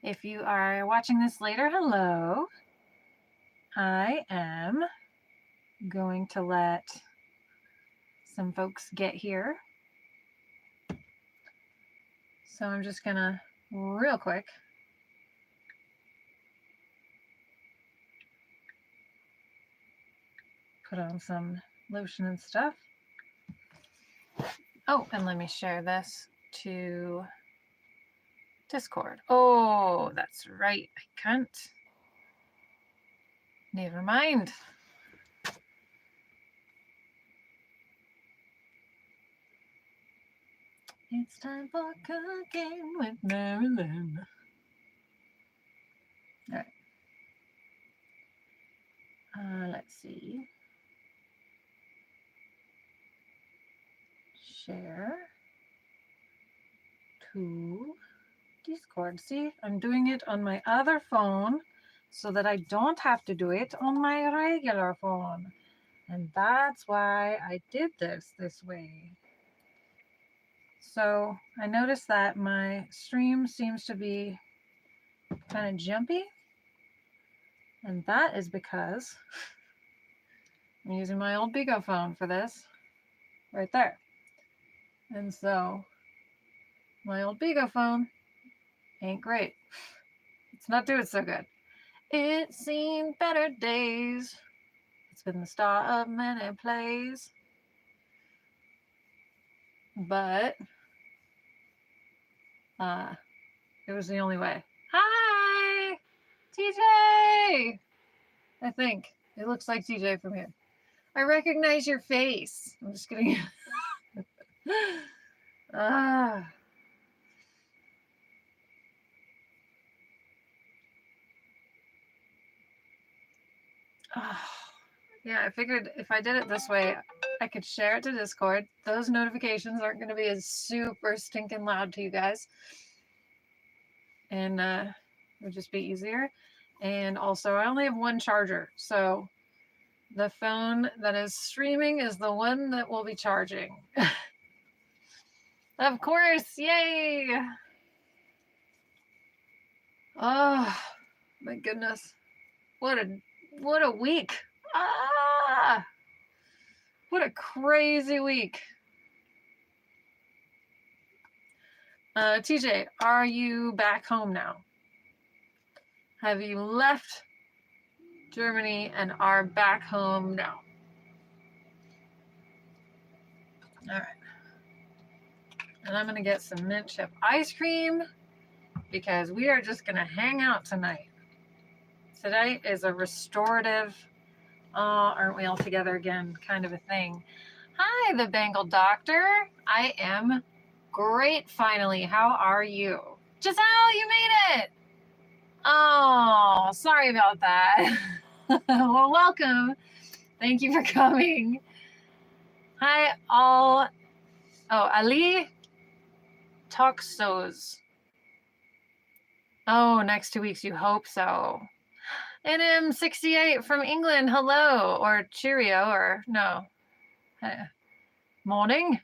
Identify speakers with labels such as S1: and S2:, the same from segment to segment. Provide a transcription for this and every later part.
S1: If you are watching this later, hello. I am going to let some folks get here. So I'm just gonna real quick put on some lotion and stuff. Oh, and let me share this to Discord. Oh, that's right. I can't. Never mind. It's time for cooking with Marilyn. All right. Let's see. Share to Discord. See, I'm doing it on my other phone so that I don't have to do it on my regular phone. And that's why I did this way. So I noticed that my stream seems to be kind of jumpy. And that is because I'm using my old Bigo phone for this right there. And so my old Bigo phone ain't great. It's not doing so good. It's seen better days. It's been the star of many plays. But it was the only way. Hi, TJ. I think it looks like TJ from here. I recognize your face. I'm just kidding. Oh, yeah, I figured if I did it this way, I could share it to Discord. Those notifications aren't going to be as super stinking loud to you guys. And it would just be easier. And also, I only have one charger. So the phone that is streaming is the one that will be charging. Of course, yay! Oh, my goodness. What a week. Ah! What a crazy week. TJ, are you back home now? Have you left Germany and are back home now? All right. And I'm going to get some mint chip ice cream because we are just going to hang out tonight. Today is a restorative, aren't we all together again kind of a thing. Hi, the Bengal Doctor. I am great, finally. How are you? Giselle, you made it. Oh, sorry about that. Well, welcome. Thank you for coming. Hi, all. Oh, Ali Toxos. Oh, next 2 weeks, you hope so. NM68 from England, hello, or cheerio, or no. Morning.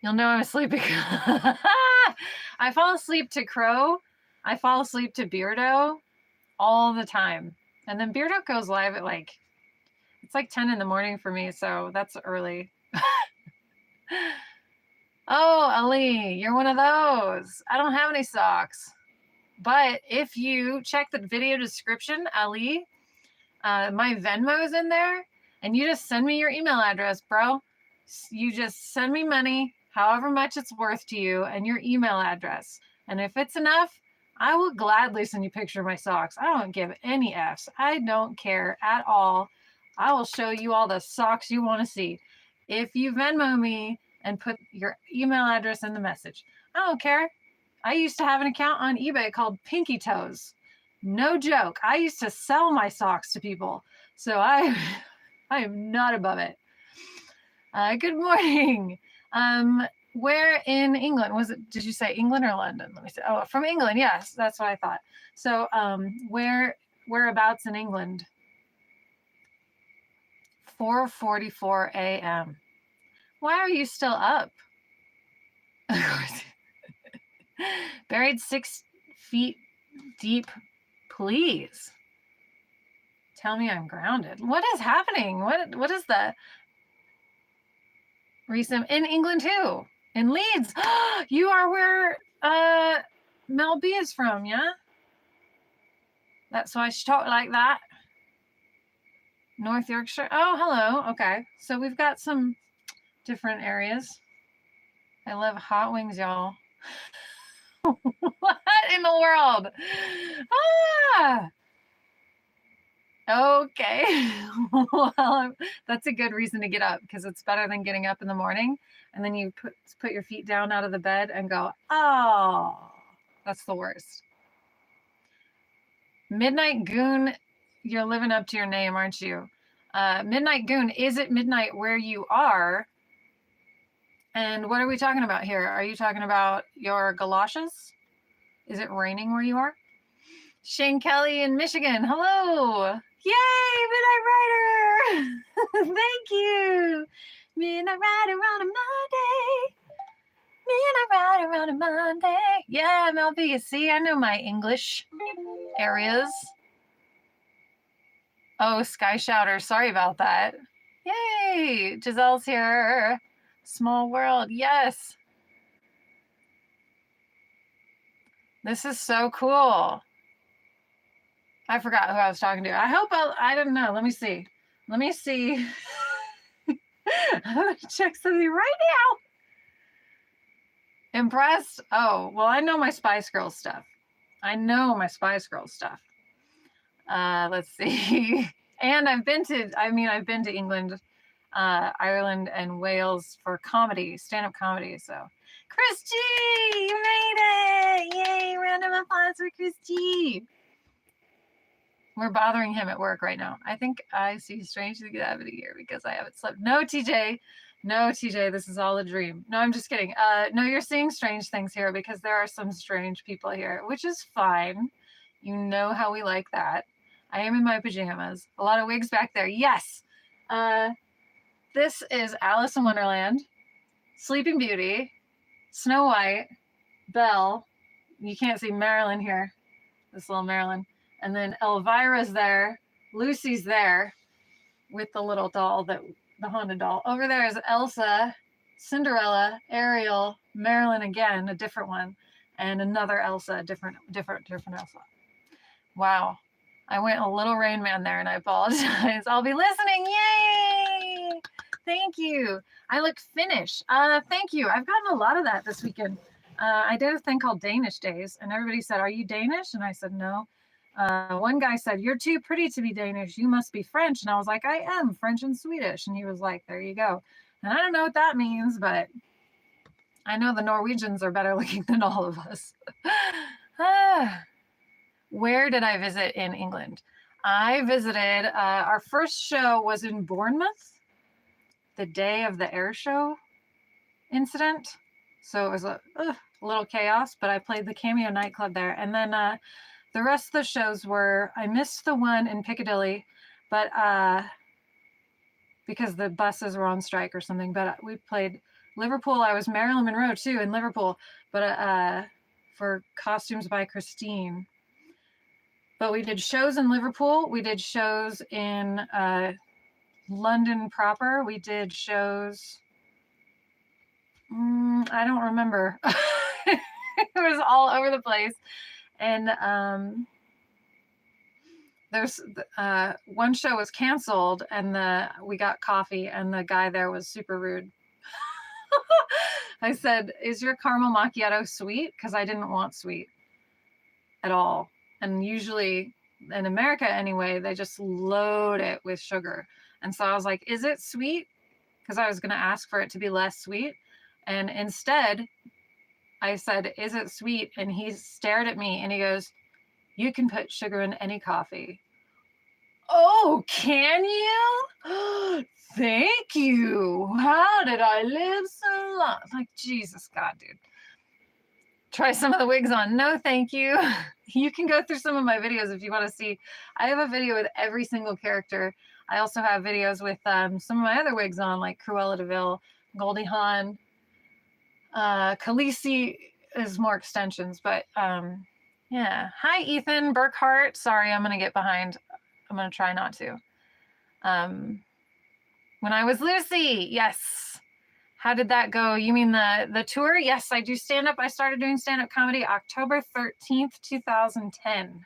S1: You'll know I'm sleeping. I fall asleep to Crow. I fall asleep to Beardo all the time. And then Beardo goes live at it's like 10 in the morning for me, so that's early. Oh, Ali, you're one of those. I don't have any socks. But if you check the video description, Ali, my Venmo's in there, and you just send me your email address, bro. You just send me money, however much it's worth to you, and your email address. And if it's enough, I will gladly send you a picture of my socks. I don't give any Fs. I don't care at all. I will show you all the socks you want to see. If you Venmo me and put your email address in the message, I don't care. I used to have an account on eBay called Pinky Toes. No joke. I used to sell my socks to people. So I am not above it. Good morning. Where in England? Did you say England or London? Let me see. Oh, from England. Yes, that's what I thought. So whereabouts in England? 4:44 a.m. Why are you still up? Of course. Buried 6 feet deep, please. Tell me I'm grounded. What is happening? What is the recent in England too? In Leeds. You are where Mel B is from, yeah? That's why she talked like that. North Yorkshire. Oh, hello. Okay. So we've got some different areas. I love hot wings, y'all. What in the world? Ah! Okay. Well, that's a good reason to get up because it's better than getting up in the morning and then you put your feet down out of the bed and go, oh, that's the worst. Midnight Goon, you're living up to your name, aren't you? Midnight Goon, is it midnight where you are? And what are we talking about here? Are you talking about your galoshes? Is it raining where you are? Shane Kelly in Michigan. Hello. Yay, Midnight Rider. Thank you. Midnight Rider on a Monday. Midnight Rider on a Monday. Yeah, Melvia. See, I know my English areas. Oh, Sky Shouter. Sorry about that. Yay. Giselle's here. Small world. Yes. This is so cool. I forgot who I was talking to. I don't know. Let me see. I'm going to check something right now. Impressed? Oh, well, I know my Spice Girls stuff. Let's see. And I've been to England, Ireland, and Wales for comedy, stand-up comedy. So, Chris G, you made it! Yay! Round of applause for Chris G. We're bothering him at work right now. I think I see strange to get out of here because I haven't slept. No, TJ, this is all a dream. No, I'm just kidding. No, you're seeing strange things here because there are some strange people here, which is fine. You know how we like that. I am in my pajamas. A lot of wigs back there. Yes. This is Alice in Wonderland, Sleeping Beauty, Snow White, Belle. You can't see Marilyn here. This little Marilyn. And then Elvira's there. Lucy's there with the little doll, the haunted doll. Over there is Elsa, Cinderella, Ariel, Marilyn again, a different one, and another Elsa, different Elsa. Wow. I went a little Rain Man there and I apologize. I'll be listening. Yay! Thank you. I look Finnish. Thank you. I've gotten a lot of that this weekend. I did a thing called Danish Days and everybody said, are you Danish? And I said, no. One guy said, you're too pretty to be Danish. You must be French. And I was like, I am French and Swedish. And he was like, there you go. And I don't know what that means, but I know the Norwegians are better looking than all of us. Where did I visit in England? I visited, our first show was in Bournemouth, the day of the air show incident. So it was a little chaos, but I played the Cameo nightclub there. And then the rest of the shows were, I missed the one in Piccadilly, but because the buses were on strike or something, but we played Liverpool. I was Marilyn Monroe too in Liverpool, but for Costumes by Christine. But we did shows in Liverpool. We did shows in London proper. We did shows, I don't remember. It was all over the place. And there's one show was canceled and we got coffee and the guy there was super rude. I said, is your caramel macchiato sweet? Because I didn't want sweet at all. And usually in America anyway, they just load it with sugar. And so I was like, is it sweet? Because I was going to ask for it to be less sweet. And instead, I said, is it sweet? And he stared at me and he goes, you can put sugar in any coffee. Oh, can you? Thank you. How did I live so long? Like, Jesus God, dude. Try some of the wigs on. No, thank you. You can go through some of my videos if you want to see. I have a video with every single character. I also have videos with some of my other wigs on, like Cruella de Vil, Goldie Hawn, Khaleesi. is more extensions, but yeah. Hi, Ethan Burkhart. Sorry, I'm going to get behind. I'm going to try not to. When I was Lucy, yes. How did that go? You mean the tour? Yes, I do stand up. I started doing stand up comedy October 13th, 2010.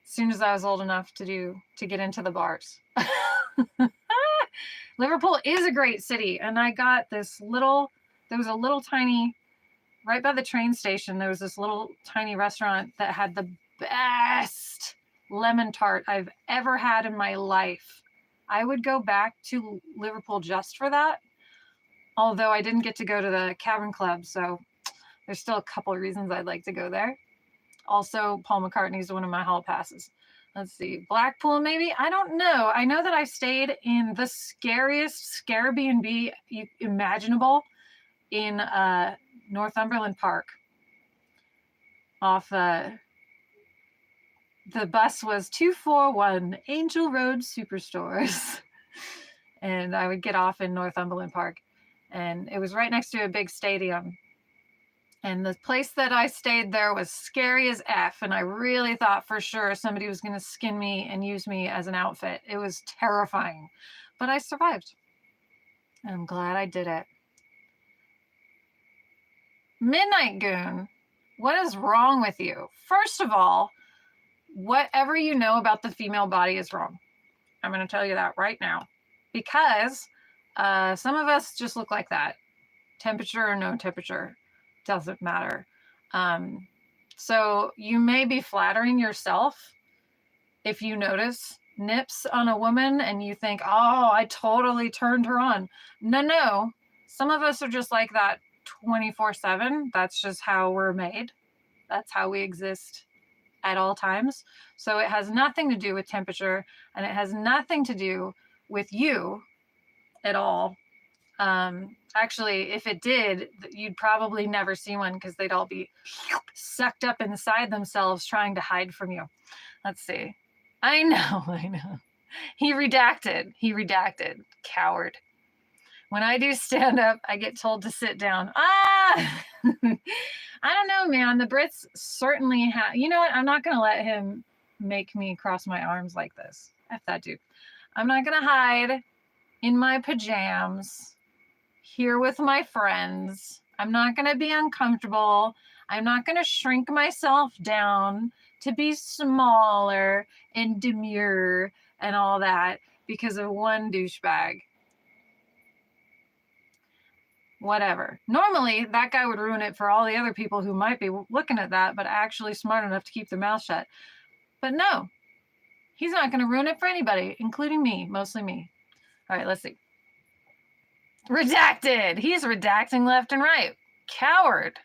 S1: As soon as I was old enough to get into the bars. Liverpool is a great city, and I got this there was a little tiny, right by the train station, there was this little tiny restaurant that had the best lemon tart I've ever had in my life. I would go back to Liverpool just for that, although I didn't get to go to the Cavern Club, so there's still a couple of reasons I'd like to go there. Also, Paul McCartney's one of my hall passes. Let's see, Blackpool maybe? I don't know. I know that I stayed in the scariest Scarabnb imaginable in Northumberland Park. Off the bus was 241 Angel Road Superstores. And I would get off in Northumberland Park. And it was right next to a big stadium. And the place that I stayed there was scary as F. And I really thought for sure somebody was going to skin me and use me as an outfit. It was terrifying. But I survived. I'm glad I did it. Midnight Goon, what is wrong with you? First of all, whatever you know about the female body is wrong. I'm going to tell you that right now. Because some of us just look like that. Temperature or no temperature. Doesn't matter. So you may be flattering yourself if you notice nips on a woman and you think, oh, I totally turned her on. No. Some of us are just like that 24/7. That's just how we're made. That's how we exist at all times. So it has nothing to do with temperature, and it has nothing to do with you at all. Actually, if it did, you'd probably never see one because they'd all be sucked up inside themselves trying to hide from you. Let's see. I know. He redacted. Coward. When I do stand up, I get told to sit down. I don't know, man. The Brits certainly have. You know what? I'm not going to let him make me cross my arms like this. F that dude. I'm not going to hide in my pajamas here with my friends. I'm not going to be uncomfortable. I'm not going to shrink myself down to be smaller and demure and all that because of one douchebag. Whatever. Normally, that guy would ruin it for all the other people who might be looking at that, but actually smart enough to keep their mouth shut. But no, he's not going to ruin it for anybody, including me, mostly me. All right, let's see. Redacted. He's redacting left and right. Coward.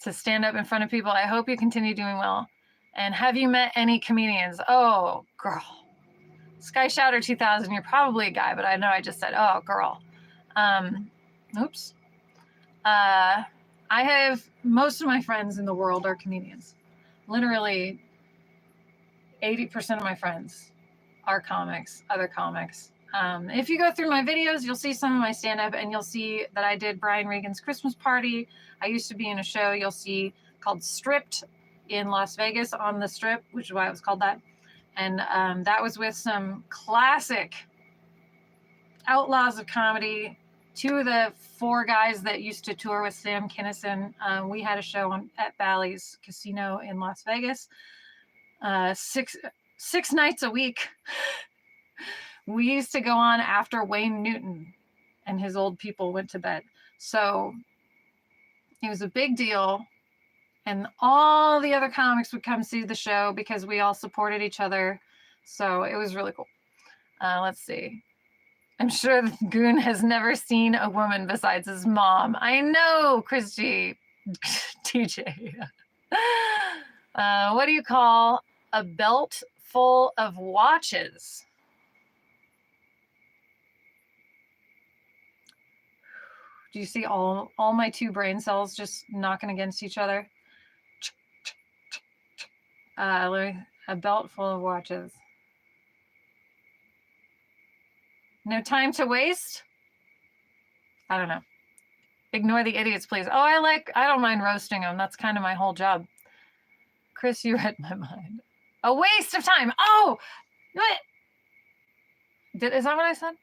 S1: To stand up in front of people. I hope you continue doing well. And have you met any comedians? Oh, girl. Sky Shouter 2000, you're probably a guy, but I know I just said, oh, girl. Oops. I have, most of my friends in the world are comedians. Literally 80% of my friends are comics, other comics. If you go through my videos, you'll see some of my stand-up, and you'll see that I did Brian Regan's Christmas party. I used to be in a show you'll see called Stripped in Las Vegas on the Strip, which is why it was called that. And that was with some classic outlaws of comedy. 2 of the 4 guys that used to tour with Sam Kinison. We had a show at Bally's Casino in Las Vegas. 6 nights a week. We used to go on after Wayne Newton and his old people went to bed. So it was a big deal. And all the other comics would come see the show because we all supported each other. So it was really cool. Let's see. I'm sure Goon has never seen a woman besides his mom. I know, Christy. TJ. What do you call a belt full of watches? Do you see all my 2 brain cells just knocking against each other? A belt full of watches. No time to waste? I don't know. Ignore the idiots, please. Oh, I don't mind roasting them. That's kind of my whole job. Chris, you read my mind. A waste of time. Oh, what? Is that what I said?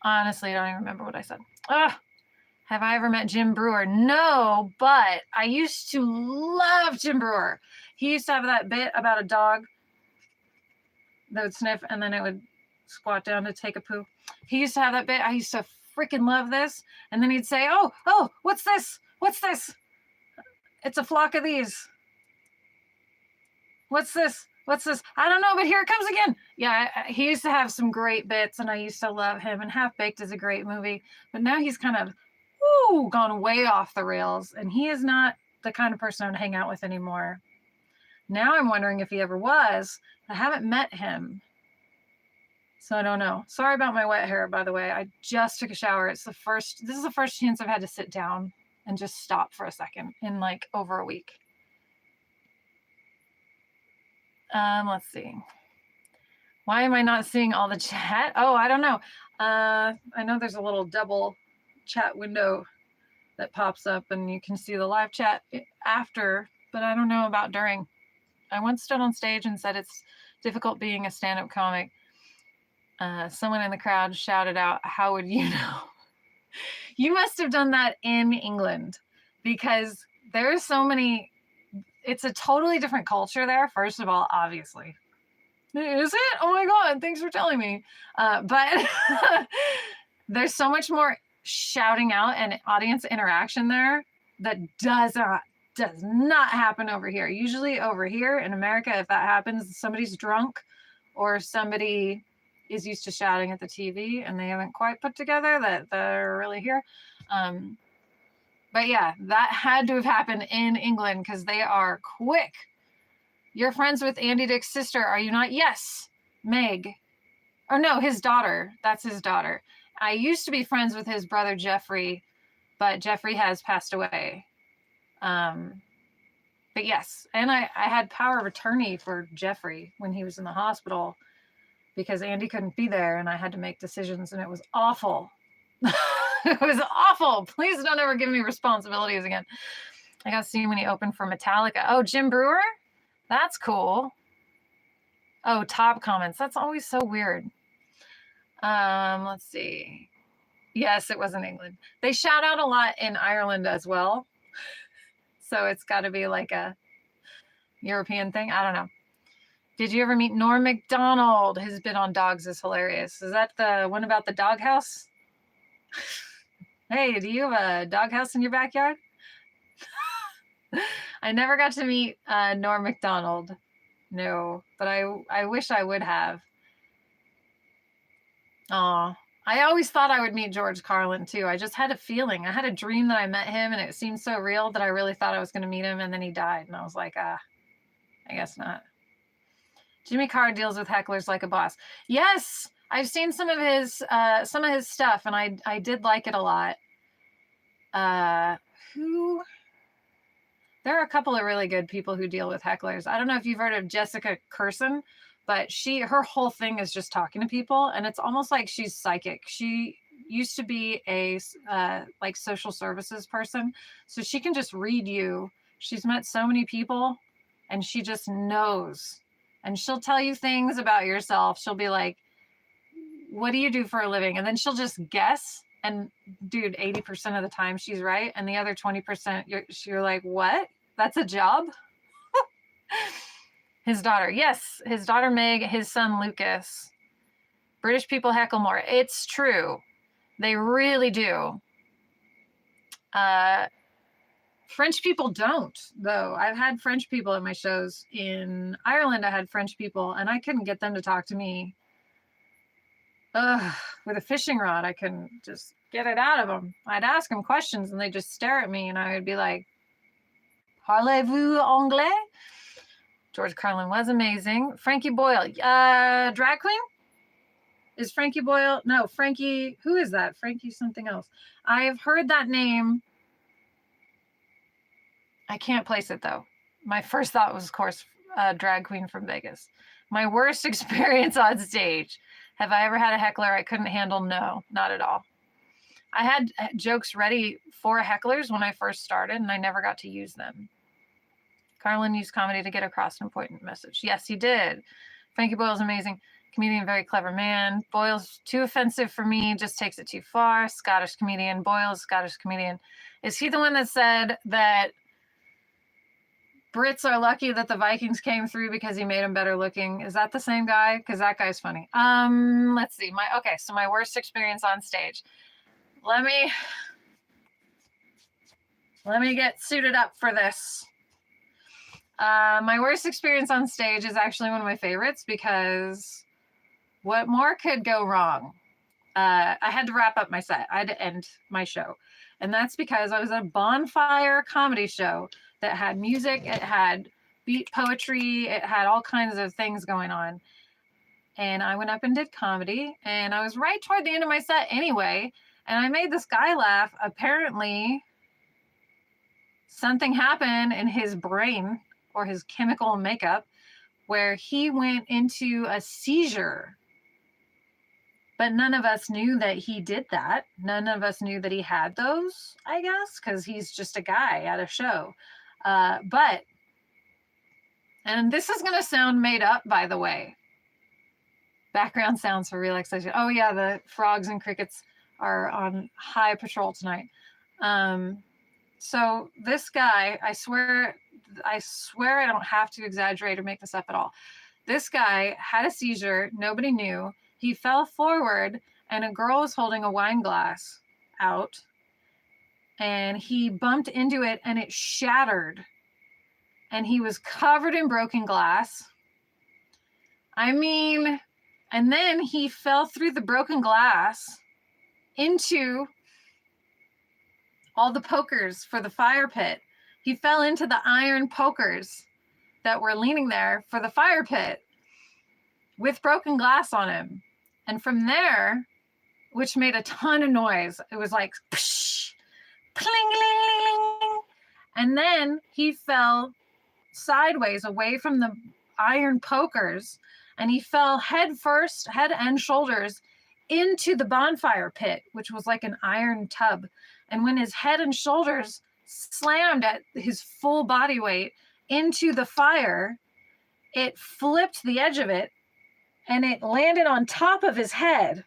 S1: Honestly, I don't even remember what I said. Ugh. Have I ever met Jim Brewer? No, but I used to love Jim Brewer. He used to have that bit about a dog that would sniff and then it would squat down to take a poo. He used to have that bit. I used to freaking love this. And then he'd say, oh, what's this? What's this? It's a flock of these. What's this? What's this? I don't know, but here it comes again. Yeah, he used to have some great bits and I used to love him. And Half Baked is a great movie. But now he's kind of gone way off the rails. And he is not the kind of person I would hang out with anymore. Now I'm wondering if he ever was. I haven't met him. So I don't know. Sorry about my wet hair, by the way. I just took a shower. This is the first chance I've had to sit down and just stop for a second in like over a week. Let's see. Why am I not seeing all the chat? Oh, I don't know. I know there's a little double chat window that pops up and you can see the live chat after, but I don't know about during. I once stood on stage and said it's difficult being a stand-up comic. Someone in the crowd shouted out, "How would you know?" You must have done that in England because there's so many. It's a totally different culture there, first of all, obviously. Is it? Oh my God, thanks for telling me. But there's so much more shouting out and audience interaction there that does not happen over here. Usually over here in America, if that happens, somebody's drunk or somebody is used to shouting at the TV and they haven't quite put together that they're really here. But yeah, that had to have happened in England because they are quick. You're friends with Andy Dick's sister, are you not? Yes, Meg. Or no, his daughter. That's his daughter. I used to be friends with his brother, Jeffrey, but Jeffrey has passed away. But yes, and I had power of attorney for Jeffrey when he was in the hospital because Andy couldn't be there and I had to make decisions and it was awful. It was awful. Please don't ever give me responsibilities again. I got to see him when he opened for Metallica. Oh, Jim Brewer? That's cool. Oh, top comments. That's always so weird. Let's see. Yes, it was in England. They shout out a lot in Ireland as well. So it's got to be like a European thing. I don't know. Did you ever meet Norm Macdonald? His bit on dogs is hilarious. Is that the one about the doghouse? Hey, do you have a doghouse in your backyard? I never got to meet Norm Macdonald. No, but I wish I would have. Oh, I always thought I would meet George Carlin too. I just had a feeling. I had a dream that I met him and it seemed so real that I really thought I was going to meet him and then he died. And I was like, I guess not. Jimmy Carr deals with hecklers like a boss. Yes, I've seen some of his stuff and I did like it a lot. There are a couple of really good people who deal with hecklers. I don't know if you've heard of Jessica Curson, but her whole thing is just talking to people and it's almost like she's psychic. She used to be a like social services person, so she can just read you. She's met so many people and she just knows. And she'll tell you things about yourself. She'll be like, what do you do for a living? And then she'll just guess. And dude, 80% of the time she's right. And the other 20%, you're like, what? That's a job? His daughter. Yes, his daughter Meg, his son Lucas. British people heckle more. It's true. They really do. French people don't, though. I've had French people at my shows. In Ireland, I had French people, and I couldn't get them to talk to me. With a fishing rod, I couldn't just get it out of them. I'd ask them questions, and they'd just stare at me, and I would be like, parlez-vous anglais? George Carlin was amazing. Frankie Boyle. Drag queen? Is Frankie Boyle? No, Frankie. Who is that? Frankie something else. I've heard that name. I can't place it though. My first thought was, of course, drag queen from Vegas. My worst experience on stage. Have I ever had a heckler I couldn't handle? No, not at all. I had jokes ready for hecklers when I first started, and I never got to use them. Carlin used comedy to get across an important message. Yes, he did. Frankie Boyle's amazing. Comedian, very clever man. Boyle's too offensive for me, just takes it too far. Scottish comedian. Boyle's Scottish comedian. Is he the one that said that Brits are lucky that the Vikings came through because he made them better looking? Is that the same guy? Because that guy's funny. Let's see. So my worst experience on stage. Let me get suited up for this. My worst experience on stage is actually one of my favorites because what more could go wrong? I had to wrap up my set. I had to end my show. And that's because I was at a bonfire comedy show that had music, it had beat poetry, it had all kinds of things going on. And I went up and did comedy, and I was right toward the end of my set anyway. And I made this guy laugh. Apparently, something happened in his brain or his chemical makeup where he went into a seizure. But none of us knew that he did that. None of us knew that he had those, I guess, because he's just a guy at a show. And this is going to sound made up, by the way. Background sounds for relaxation. Oh yeah, the frogs and crickets are on high patrol tonight. So this guy, I swear I don't have to exaggerate or make this up at all. This guy had a seizure. Nobody knew. He fell forward, and a girl was holding a wine glass out, and he bumped into it, and it shattered, and he was covered in broken glass. I mean, and then he fell through the broken glass into all the pokers for the fire pit. He fell into the iron pokers that were leaning there for the fire pit with broken glass on him. And from there, which made a ton of noise, it was like, psh, pling, and then he fell sideways away from the iron pokers, and he fell head and shoulders into the bonfire pit, which was like an iron tub. And when his head and shoulders slammed at his full body weight into the fire, it flipped the edge of it, and it landed on top of his head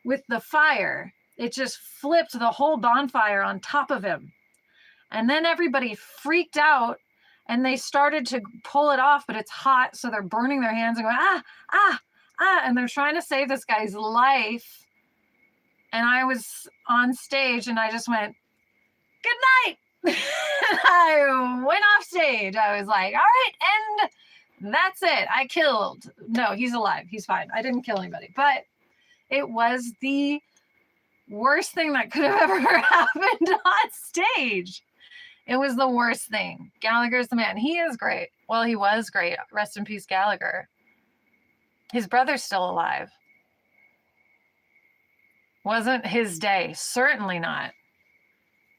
S1: with the fire. It just flipped the whole bonfire on top of him. And then everybody freaked out, and they started to pull it off, but it's hot, so they're burning their hands and going, and they're trying to save this guy's life. And I was on stage, and I just went, good night. And I went off stage. I was like, all right, and that's it. I killed. No, he's alive. He's fine. I didn't kill anybody. But it was the worst thing that could have ever happened on stage. It was the worst thing. Gallagher's the man. He is great. Well, he was great. Rest in peace, Gallagher. His brother's still alive. Wasn't his day. Certainly not.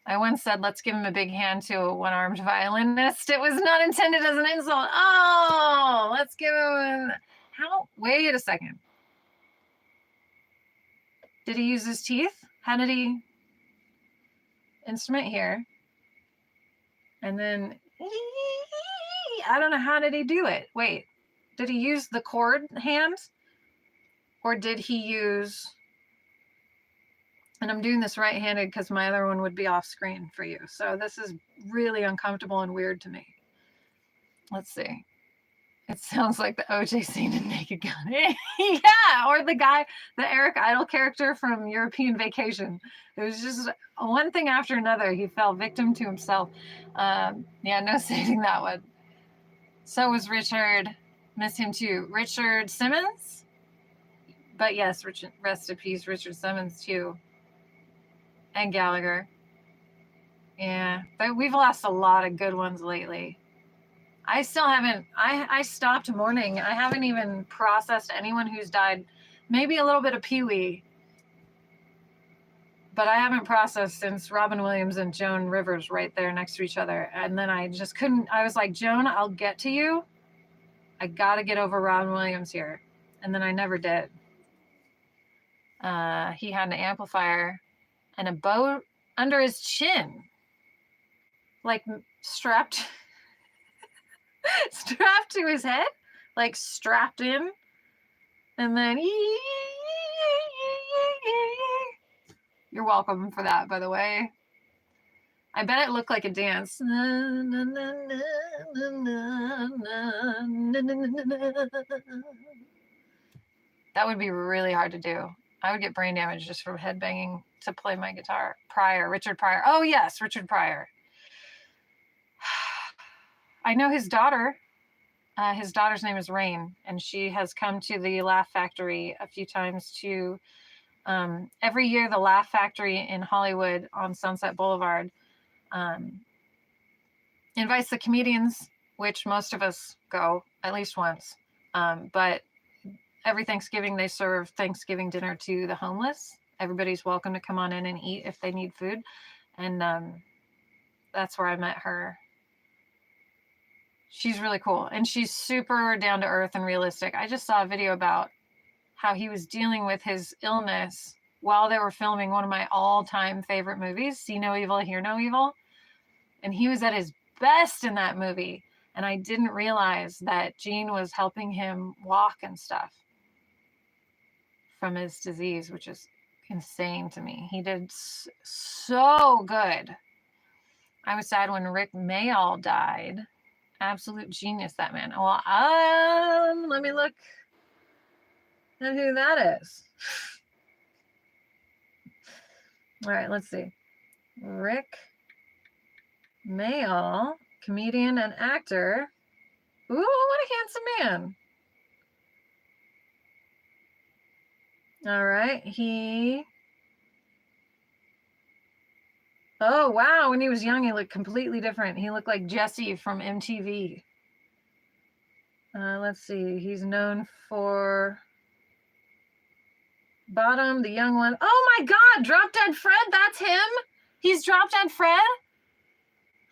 S1: I once said, let's give him a big hand to a one-armed violinist. It was not intended as an insult. Oh, let's give him wait a second. Did he use his teeth? How did he? Instrument here. And then, I don't know, how did he do it? Wait, did he use the chord hand? Or did he use, and I'm doing this right-handed because my other one would be off screen for you. So this is really uncomfortable and weird to me. Let's see. It sounds like the OJ scene in Naked Gun. Yeah, or the Eric Idle character from European Vacation. It was just one thing after another. He fell victim to himself. Yeah, no saving that one. So was Richard. Miss him too. Richard Simmons? But yes, rest in peace, Richard Simmons too. And Gallagher. Yeah, but we've lost a lot of good ones lately. I still haven't, I stopped mourning. I haven't even processed anyone who's died. Maybe a little bit of Pee-wee. But I haven't processed since Robin Williams and Joan Rivers right there next to each other. And then I just couldn't, I was like, Joan, I'll get to you. I got to get over Robin Williams here. And then I never did. He had an amplifier, and a bow under his chin, like strapped to his head, like strapped in, and then you're welcome for that, by the way. I bet it looked like a dance. That would be really hard to do. I would get brain damage just from headbanging to play my guitar. Richard Pryor. Oh yes, Richard Pryor. I know his daughter. His daughter's name is Rain, and she has come to the Laugh Factory a few times to, every year the Laugh Factory in Hollywood on Sunset Boulevard invites the comedians, which most of us go at least once. But every Thanksgiving they serve Thanksgiving dinner to the homeless. Everybody's welcome to come on in and eat if they need food. And that's where I met her. She's really cool. And she's super down to earth and realistic. I just saw a video about how he was dealing with his illness while they were filming one of my all-time favorite movies, See No Evil, Hear No Evil. And he was at his best in that movie. And I didn't realize that Gene was helping him walk and stuff from his disease, which is insane to me. He did so good. I was sad when Rick Mayall died. Absolute genius, that man. Well, let me look at who that is. All right, let's see. Rick Mayall, comedian and actor. Ooh, what a handsome man. All right, oh, wow, when he was young, he looked completely different. He looked like Jesse from MTV. Let's see, he's known for Bottom, The Young One. Oh my God, Drop Dead Fred, that's him? He's Drop Dead Fred?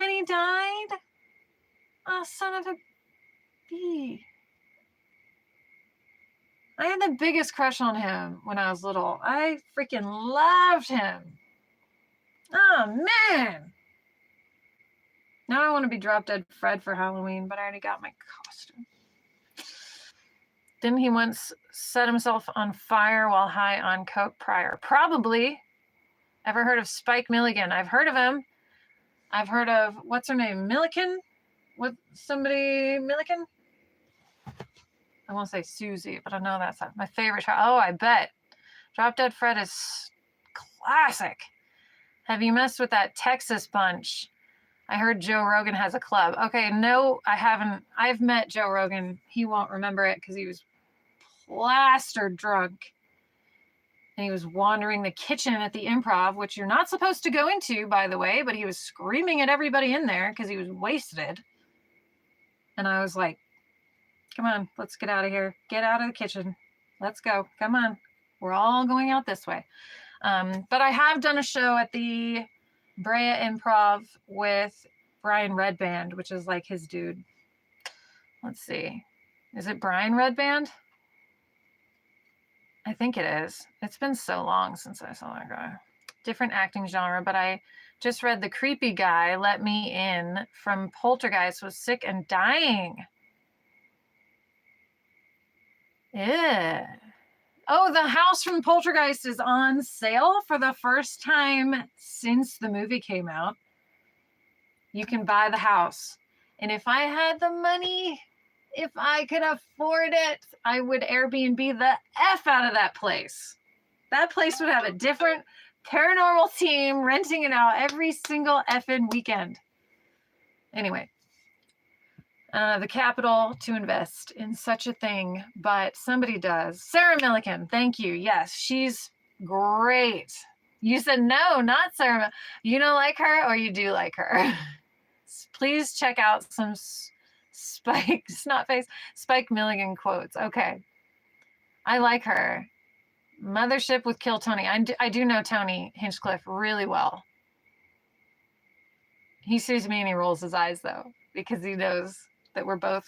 S1: And he died? Oh, son of a bee. I had the biggest crush on him when I was little. I freaking loved him. Oh, man. Now I want to be Drop Dead Fred for Halloween, but I already got my costume. Didn't he once set himself on fire while high on coke? Pryor? Probably. Ever heard of Spike Milligan? I've heard of him. I've heard of, what's her name? Milliken? Milliken? I won't say Susie, but I know that's my favorite. Oh, I bet. Drop Dead Fred is classic. Have you messed with that Texas bunch? I heard Joe Rogan has a club. Okay, no, I haven't. I've met Joe Rogan. He won't remember it because he was plastered drunk. And he was wandering the kitchen at the Improv, which you're not supposed to go into, by the way, but he was screaming at everybody in there because he was wasted. And I was like, come on, let's get out of here. Get out of the kitchen. Let's go. Come on. We're all going out this way. But I have done a show at the Brea Improv with Brian Redband, which is like his dude. Let's see. Is it Brian Redband? I think it is. It's been so long since I saw that guy. Different acting genre, but I just read The Creepy Guy Let Me In from Poltergeist was sick and dying. Yeah. Oh, the house from Poltergeist is on sale for the first time since the movie came out. You can buy the house. And if I had the money, if I could afford it, I would Airbnb the F out of that place. That place would have a different paranormal team renting it out every single effing weekend. Anyway. The capital to invest in such a thing, but somebody does. Sarah Millican, thank you. Yes, she's great. You said no, not Sarah. You don't like her or you do like her? Please check out some Spike Milligan quotes. Okay. I like her. Mothership with Kill Tony. I do know Tony Hinchcliffe really well. He sees me and he rolls his eyes though, because he knows that we're both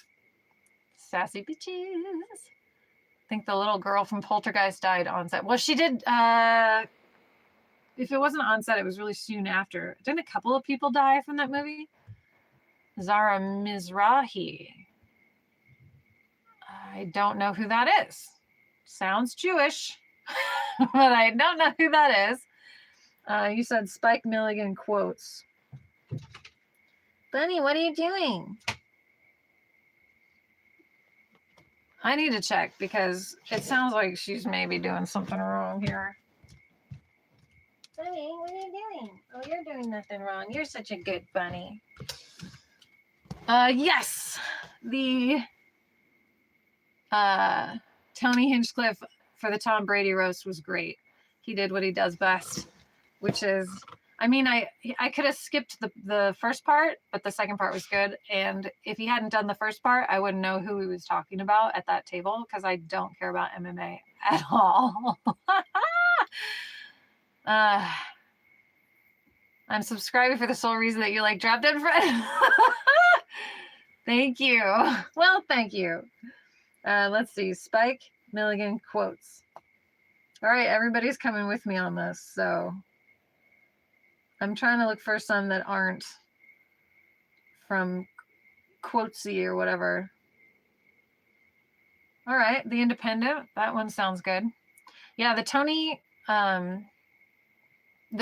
S1: sassy bitches. I think the little girl from Poltergeist died on set. Well, she did if it wasn't on set, it was really soon after. Didn't a couple of people die from that movie? Zara Mizrahi. I don't know who that is. Sounds Jewish, but I don't know who that is. You said Spike Milligan quotes. Bunny, what are you doing? I need to check because it sounds like she's maybe doing something wrong here. Bunny, what are you doing? Oh, you're doing nothing wrong. You're such a good bunny. Yes, the Tony Hinchcliffe for the Tom Brady roast was great. He did what he does best, which is, I mean, I could have skipped the first part, but the second part was good. And if he hadn't done the first part, I wouldn't know who he was talking about at that table because I don't care about MMA at all. I'm subscribing for the sole reason that you like Drop Dead Fred. Thank you. Well, thank you. Let's see. Spike Milligan quotes. All right, everybody's coming with me on this, so I'm trying to look for some that aren't from Quotesy or whatever. All right, The Independent. That one sounds good. Yeah, the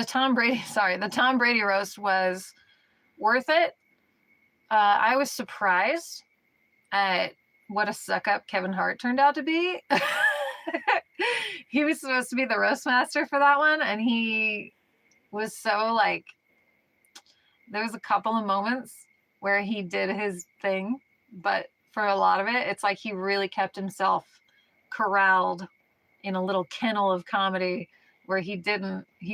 S1: Tom Brady roast was worth it. I was surprised at what a suck up Kevin Hart turned out to be. He was supposed to be the roast master for that one, and he was so like, there was a couple of moments where he did his thing, but for a lot of it, it's like he really kept himself corralled in a little kennel of comedy where he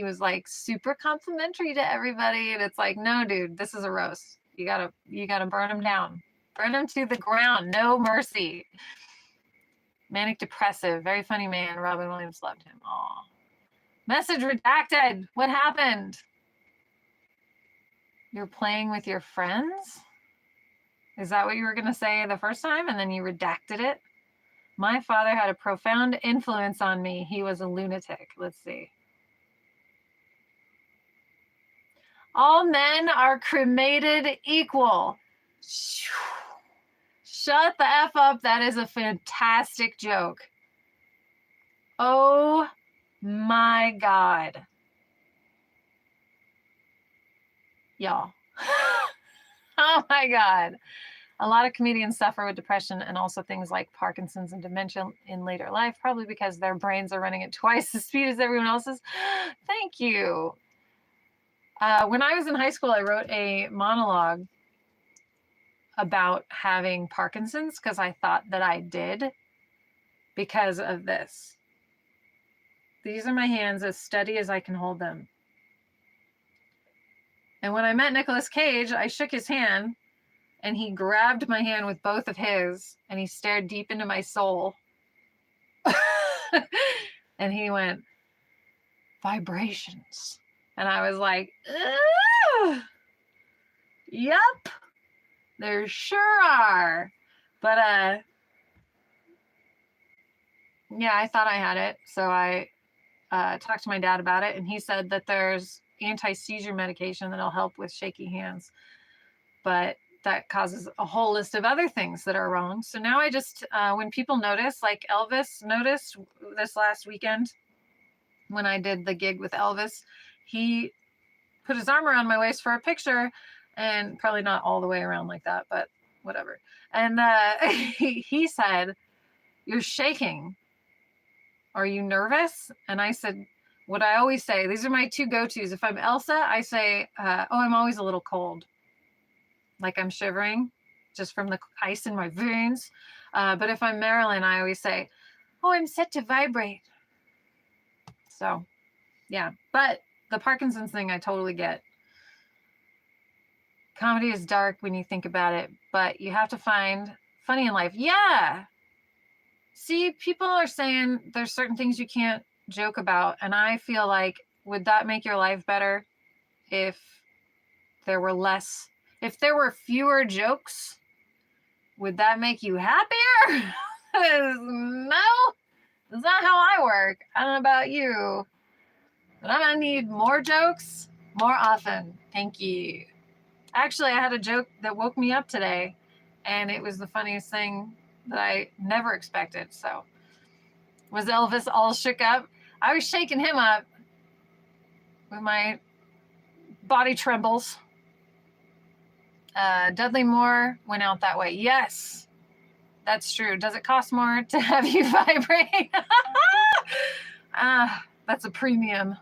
S1: was like super complimentary to everybody, and it's like, no, dude, this is a roast. You gotta burn him down. Burn him to the ground. No mercy. Manic depressive. Very funny man. Robin Williams loved him. Aw. Message redacted. What happened? You're playing with your friends? Is that what you were going to say the first time and then you redacted it? My father had a profound influence on me. He was a lunatic. Let's see. All men are cremated equal. Shut the F up. That is a fantastic joke. Oh my God. Y'all. Oh my God. A lot of comedians suffer with depression and also things like Parkinson's and dementia in later life, probably because their brains are running at twice the speed as everyone else's. Thank you. When I was in high school, I wrote a monologue about having Parkinson's because I thought that I did because of this. These are my hands as steady as I can hold them. And when I met Nicolas Cage, I shook his hand and he grabbed my hand with both of his and he stared deep into my soul. And he went, vibrations. And I was like, yep, there sure are. But yeah, I thought I had it. So I talked to my dad about it, and he said that there's anti-seizure medication that'll help with shaky hands. But that causes a whole list of other things that are wrong. So now I just, when people notice, like Elvis noticed this last weekend when I did the gig with Elvis, he put his arm around my waist for a picture, and probably not all the way around like that, but whatever. And he said, "You're shaking. Are you nervous?" And I said, what I always say, these are my two go-tos. If I'm Elsa, I say, oh, I'm always a little cold. Like I'm shivering just from the ice in my veins. But if I'm Marilyn, I always say, oh, I'm set to vibrate. So, yeah. But the Parkinson's thing, I totally get. Comedy is dark when you think about it, but you have to find funny in life. Yeah. See, people are saying there's certain things you can't joke about. And I feel like, would that make your life better if there were fewer jokes? Would that make you happier? No, that's not how I work. I don't know about you. But I'm gonna need more jokes more often. Thank you. Actually, I had a joke that woke me up today, and it was the funniest thing that I never expected. So, was Elvis all shook up? I was shaking him up with my body trembles. Dudley Moore went out that way. Yes, that's true. Does it cost more to have you vibrate? That's a premium.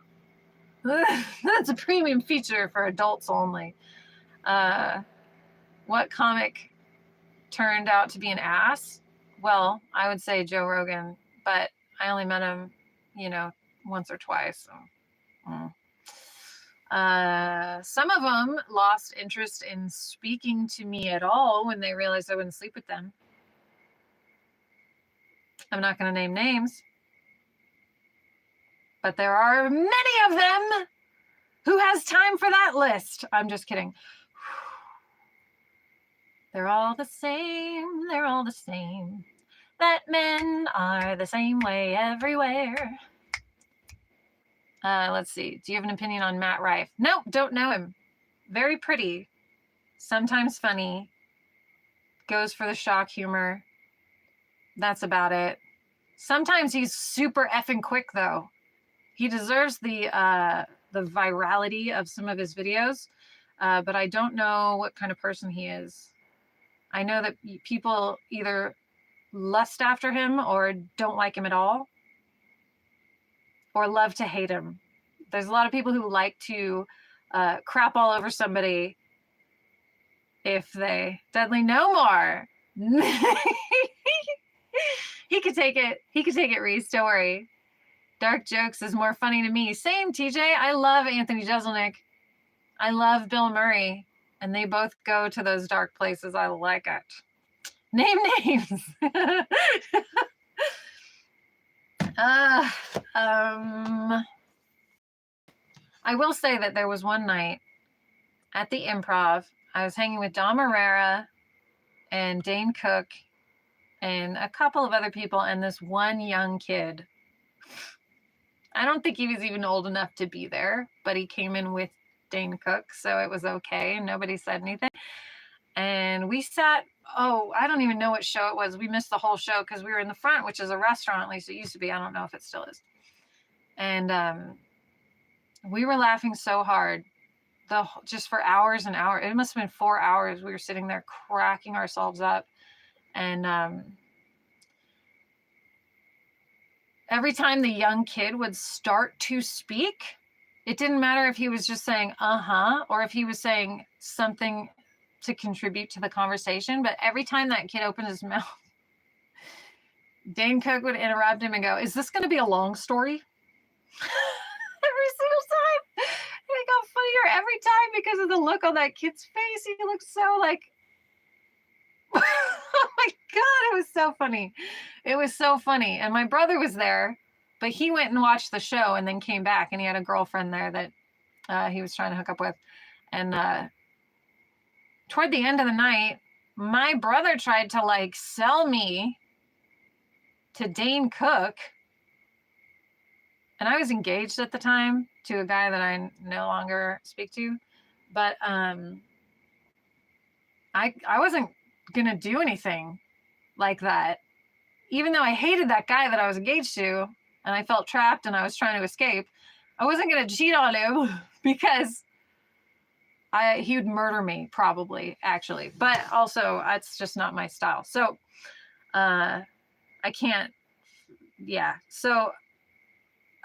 S1: That's a premium feature for adults only. What comic turned out to be an ass? Well, I would say Joe Rogan, but I only met him, once or twice. So. Some of them lost interest in speaking to me at all when they realized I wouldn't sleep with them. I'm not going to name names, but there are many of them. Who has time for that list? I'm just kidding. They're all the same. They're all the same. That men are the same way everywhere. Let's see. Do you have an opinion on Matt Rife? Nope, don't know him. Very pretty. Sometimes funny. Goes for the shock humor. That's about it. Sometimes he's super effing quick, though. He deserves the virality of some of his videos, but I don't know what kind of person he is. I know that people either lust after him or don't like him at all, or love to hate him. There's a lot of people who like to crap all over somebody if they Dudley no more. He could take it, Reese. Don't worry. Dark jokes is more funny to me. Same, TJ. I love Anthony Jeselnik. I love Bill Murray. And they both go to those dark places. I like it. Name names. I will say that there was one night at the Improv. I was hanging with Dom Herrera and Dane Cook and a couple of other people and this one young kid. I don't think he was even old enough to be there, but he came in with Dane Cook, so it was okay. Nobody said anything. And we sat, I don't even know what show it was. We missed the whole show because we were in the front, which is a restaurant, at least it used to be. I don't know if it still is. And we were laughing so hard, just for hours and hours. It must have been 4 hours. We were sitting there cracking ourselves up. And every time the young kid would start to speak, it didn't matter if he was just saying, or if he was saying something to contribute to the conversation. But every time that kid opened his mouth, Dane Cook would interrupt him and go, is this going to be a long story? Every single time. And it got funnier every time because of the look on that kid's face. He looked so like, oh my God, it was so funny. It was so funny. And my brother was there, but he went and watched the show and then came back, and he had a girlfriend there that he was trying to hook up with. And toward the end of the night, my brother tried to sell me to Dane Cook. And I was engaged at the time to a guy that I no longer speak to. But I wasn't going to do anything like that. Even though I hated that guy that I was engaged to and I felt trapped and I was trying to escape, I wasn't going to cheat on him because he would murder me probably, actually. But also, that's just not my style. So I can't, yeah. So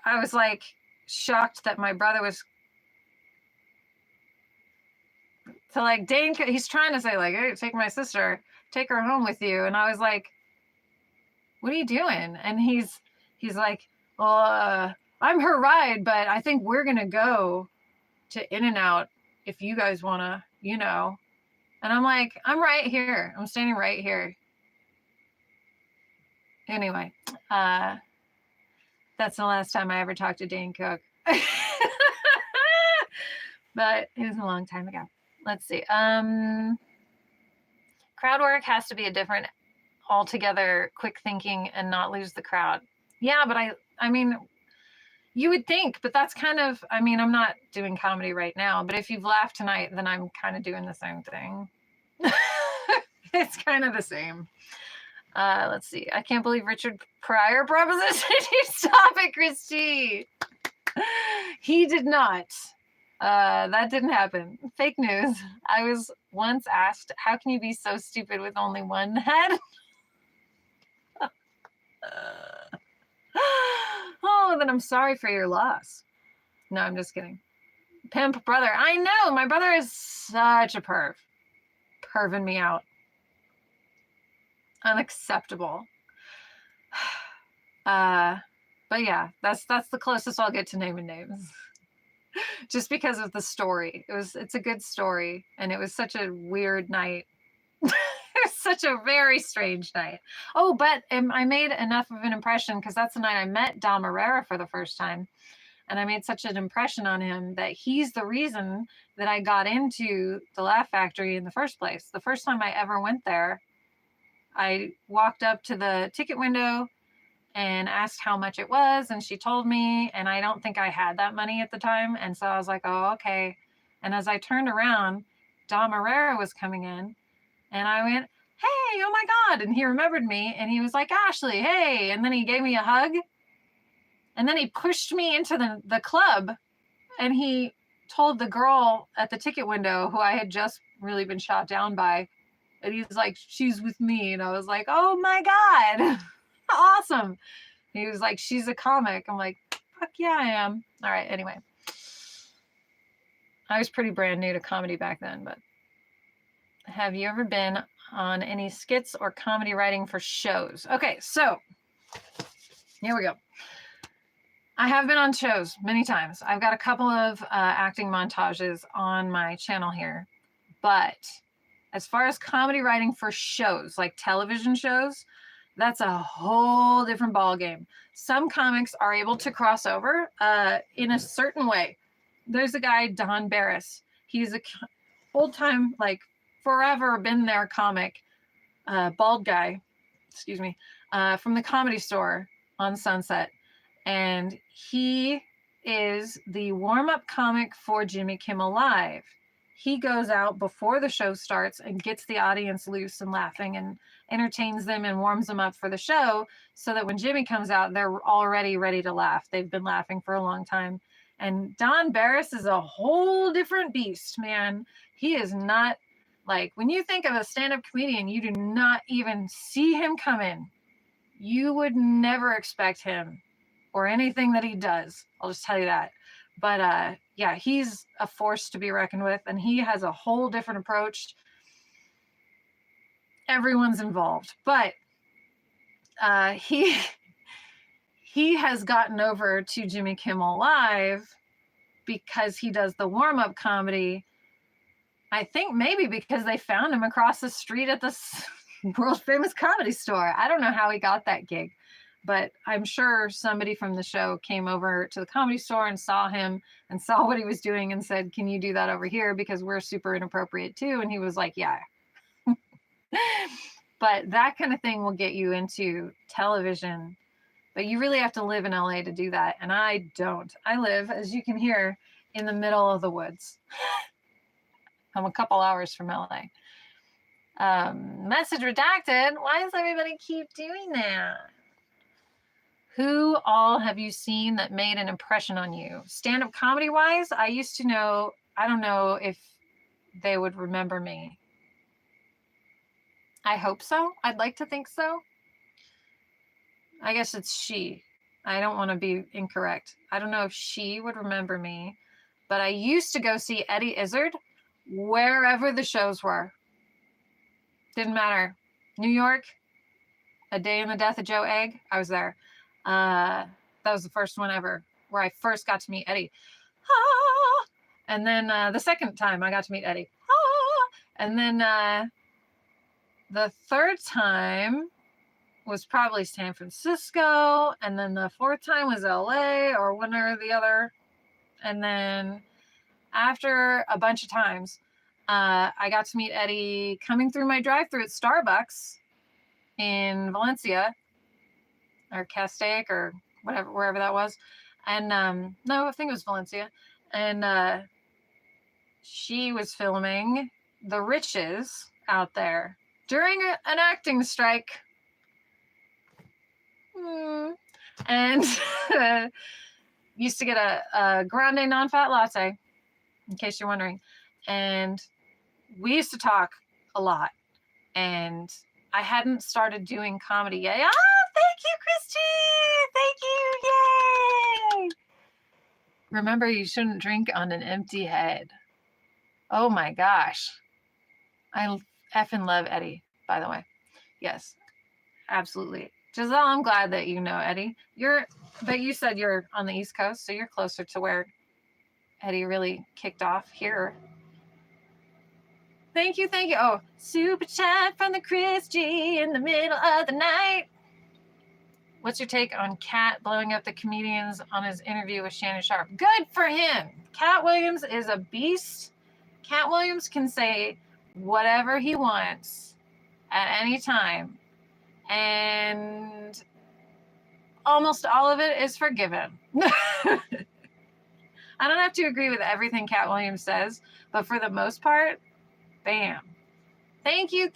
S1: I was shocked that my brother was Dane, he's trying to say hey, take my sister, take her home with you. And I was like, what are you doing? And he's like, well, I'm her ride, but I think we're going to go to In-N-Out if you guys want to, And I'm like, I'm right here. I'm standing right here. Anyway, that's the last time I ever talked to Dane Cook. But it was a long time ago. Let's see. Crowd work has to be a different, altogether quick thinking and not lose the crowd. Yeah, but I mean, You would think, but that's kind of, I mean, I'm not doing comedy right now, but if you've laughed tonight, then I'm kind of doing the same thing. It's kind of the same. Let's see. I can't believe Richard Pryor proposition. Stop it, Christy. He did not. That didn't happen. Fake news. I was once asked, how can you be so stupid with only one head? Oh, then I'm sorry for your loss. No, I'm just kidding. Pimp brother. I know. My brother is such a perv. Perving me out. Unacceptable. But yeah, that's the closest I'll get to naming names. Just because of the story. It's a good story, and it was such a weird night. It was such a very strange night. Oh, but I made enough of an impression because that's the night I met Dom Herrera for the first time. And I made such an impression on him that he's the reason that I got into the Laugh Factory in the first place. The first time I ever went there, I walked up to the ticket window and asked how much it was, and she told me, and I don't think I had that money at the time, and so I was like, oh, okay. And as I turned around, Dom Herrera was coming in, and I went, hey, oh my God, and he remembered me, and he was like, Ashley, hey, and then he gave me a hug, and then he pushed me into the club, and he told the girl at the ticket window who I had just really been shot down by, and he's like, she's with me, and I was like, oh my God. Awesome. He was like, she's a comic. I'm like, fuck yeah, I am. All right, anyway. I was pretty brand new to comedy back then, but have you ever been on any skits or comedy writing for shows? Okay, so here we go. I have been on shows many times. I've got a couple of acting montages on my channel here, but as far as comedy writing for shows, like television shows, that's a whole different ballgame. Some comics are able to cross over in a certain way. There's a guy, Don Barris. He's a old-time, like forever been there comic, bald guy, excuse me, from the Comedy Store on Sunset. And he is the warm-up comic for Jimmy Kimmel Live. He goes out before the show starts and gets the audience loose and laughing and entertains them and warms them up for the show so that when Jimmy comes out, they're already ready to laugh. They've been laughing for a long time. And Don Barris is a whole different beast, man. He is not like, when you think of a stand-up comedian, you do not even see him come in. You would never expect him or anything that he does. I'll just tell you that. But yeah, he's a force to be reckoned with, and he has a whole different approach. Everyone's involved, but he has gotten over to Jimmy Kimmel Live because he does the warm-up comedy. I think maybe because they found him across the street at this world famous Comedy Store. I don't know how he got that gig, but I'm sure somebody from the show came over to the Comedy Store and saw him and saw what he was doing and said, can you do that over here? Because we're super inappropriate too. And he was like, yeah. But that kind of thing will get you into television. But you really have to live in LA to do that. And I don't. I live, as you can hear, in the middle of the woods. I'm a couple hours from LA. Message redacted. Why does everybody keep doing that? Who all have you seen that made an impression on you? Stand-up comedy-wise, I used to know, I don't know if they would remember me. I hope so. I'd like to think so. I guess it's she. I don't want to be incorrect. I don't know if she would remember me, but I used to go see Eddie Izzard wherever the shows were. Didn't matter. New York, A Day in the Death of Joe Egg, I was there. That was the first one ever where I first got to meet Eddie. Ah! And then the second time I got to meet Eddie. Ah! And then the third time was probably San Francisco. And then the fourth time was LA or one or the other. And then after a bunch of times, I got to meet Eddie coming through my drive-thru at Starbucks in Valencia or Castaic or whatever, wherever that was. And no, I think it was Valencia. And she was filming the Riches out there during an acting strike. And used to get a grande non-fat latte, in case you're wondering. And we used to talk a lot. And I hadn't started doing comedy yet. Ah, thank you, Christy! Thank you! Yay! Remember, you shouldn't drink on an empty head. Oh my gosh. I effing love Eddie, by the way. Yes, absolutely. Giselle, I'm glad that you know Eddie. But you said you're on the East Coast, so you're closer to where Eddie really kicked off here. Thank you. Oh, super chat from the Chris G in the middle of the night. What's your take on Cat blowing up the comedians on his interview with Shannon Sharpe? Good for him. Cat Williams is a beast. Cat Williams can say whatever he wants at any time. And almost all of it is forgiven. I don't have to agree with everything Cat Williams says, but for the most part, bam. Thank you,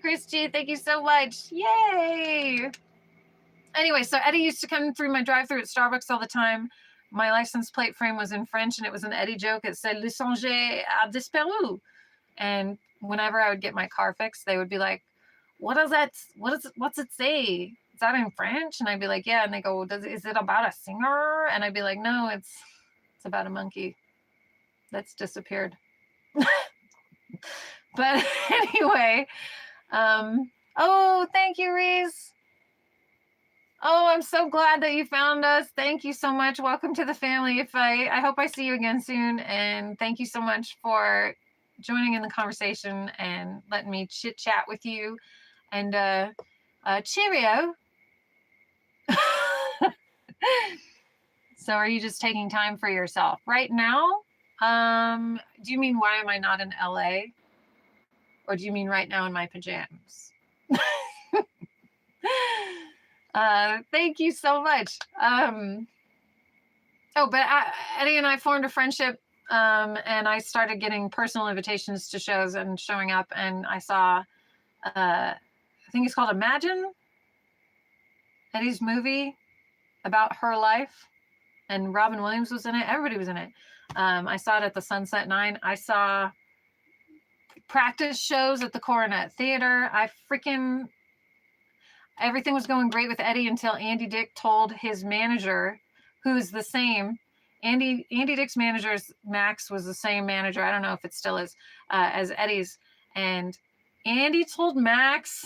S1: Christy. Thank you so much. Yay. Anyway, so Eddie used to come through my drive-thru at Starbucks all the time. My license plate frame was in French, and it was an Eddie joke. It said, Le songe a disparu. And whenever I would get my car fixed, they would be like, what's it say? Is that in French? And I'd be like, yeah. And they go, is it about a singer? And I'd be like, no, it's about a monkey that's disappeared. But anyway, oh, thank you, Reese. Oh, I'm so glad that you found us. Thank you so much. Welcome to the family. I hope I see you again soon. And thank you so much for joining in the conversation and letting me chit chat with you. And cheerio. So are you just taking time for yourself right now? Do you mean why am I not in LA? Or do you mean right now in my pajamas? Thank you so much. But Eddie and I formed a friendship, and I started getting personal invitations to shows and showing up, and I saw, I think it's called Imagine, Eddie's movie about her life, and Robin Williams was in it. Everybody was in it. I saw it at the Sunset 9. I saw practice shows at the Coronet Theater. Everything was going great with Eddie until Andy Dick told his manager, who's the same, Andy Dick's manager, Max, was the same manager, I don't know if it still is, as Eddie's. And Andy told Max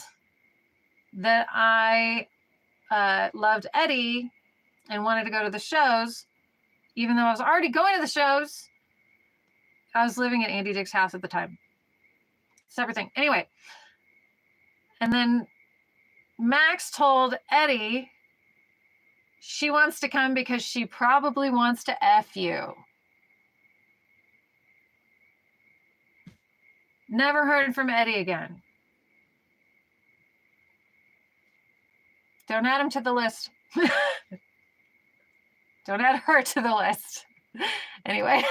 S1: that I loved Eddie and wanted to go to the shows, even though I was already going to the shows. I was living at Andy Dick's house at the time. Separate thing. Anyway. And then Max told Eddie she wants to come because she probably wants to F you. Never heard from Eddie again. Don't add him to the list. Don't add her to the list. Anyway.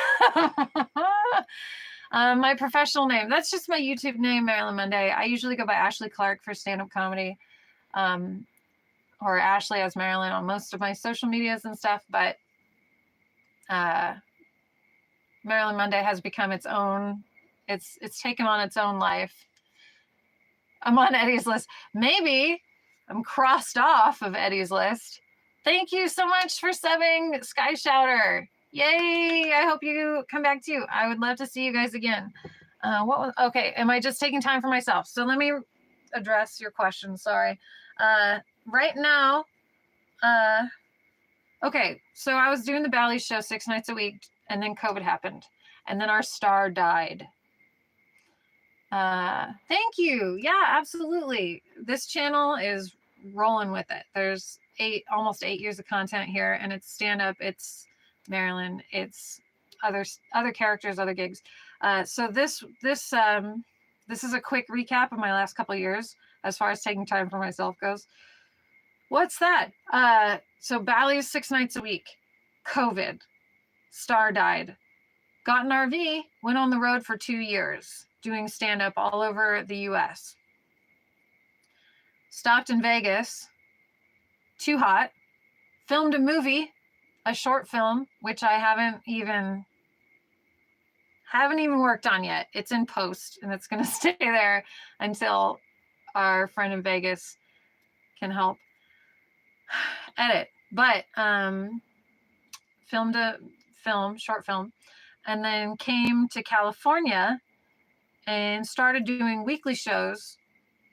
S1: My professional name. That's just my YouTube name, Marilyn Monday. I usually go by Ashley Clark for stand-up comedy. Or Ashley as Marilyn on most of my social medias and stuff. But Marilyn Monday has become its own. It's taken on its own life. I'm on Eddie's list. Maybe I'm crossed off of Eddie's list. Thank you so much for subbing, Sky Shouter. Yay! I hope you come back too. I would love to see you guys again. Okay, am I just taking time for myself? So let me address your question. Sorry. Right now, okay, so I was doing the Bally show 6 nights a week, and then COVID happened, and then our star died. Thank you. Yeah, absolutely. This channel is rolling with it. There's almost 8 years of content here, and it's stand-up, it's Marilyn, it's other characters, other gigs. So this is a quick recap of my last couple of years as far as taking time for myself goes. What's that? So Bally is 6 nights a week. COVID. Star died. Got an RV, went on the road for 2 years, doing stand-up all over the US. Stopped in Vegas. Too hot. Filmed a movie, a short film, which I haven't even worked on yet. It's in post, and it's going to stay there until our friend in Vegas can help edit. But filmed a short film, and then came to California and started doing weekly shows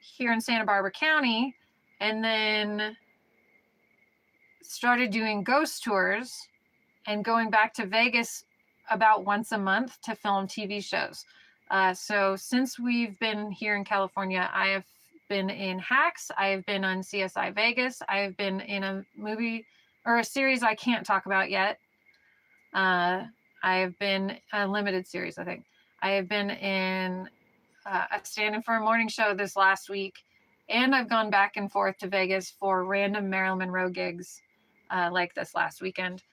S1: here in Santa Barbara County, and then started doing ghost tours and going back to Vegas about once a month to film TV shows. So since we've been here in California, I have been in Hacks. I have been on CSI Vegas. I have been in a movie or a series I can't talk about yet. I have been a limited series, I think. I have been in a stand-in for a morning show this last week, and I've gone back and forth to Vegas for random Marilyn Monday gigs, like this last weekend.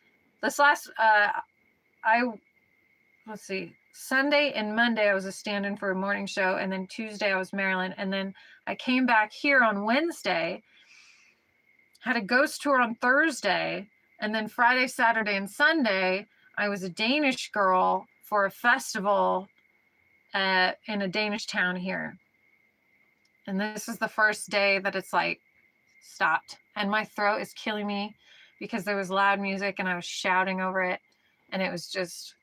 S1: Sunday and Monday I was a stand-in for a morning show, and then Tuesday I was Marilyn, and then I came back here on Wednesday, had a ghost tour on Thursday, and then Friday, Saturday, and Sunday I was a Danish girl for a festival in a Danish town here. And this is the first day that it's like stopped, and my throat is killing me because there was loud music and I was shouting over it, and it was just,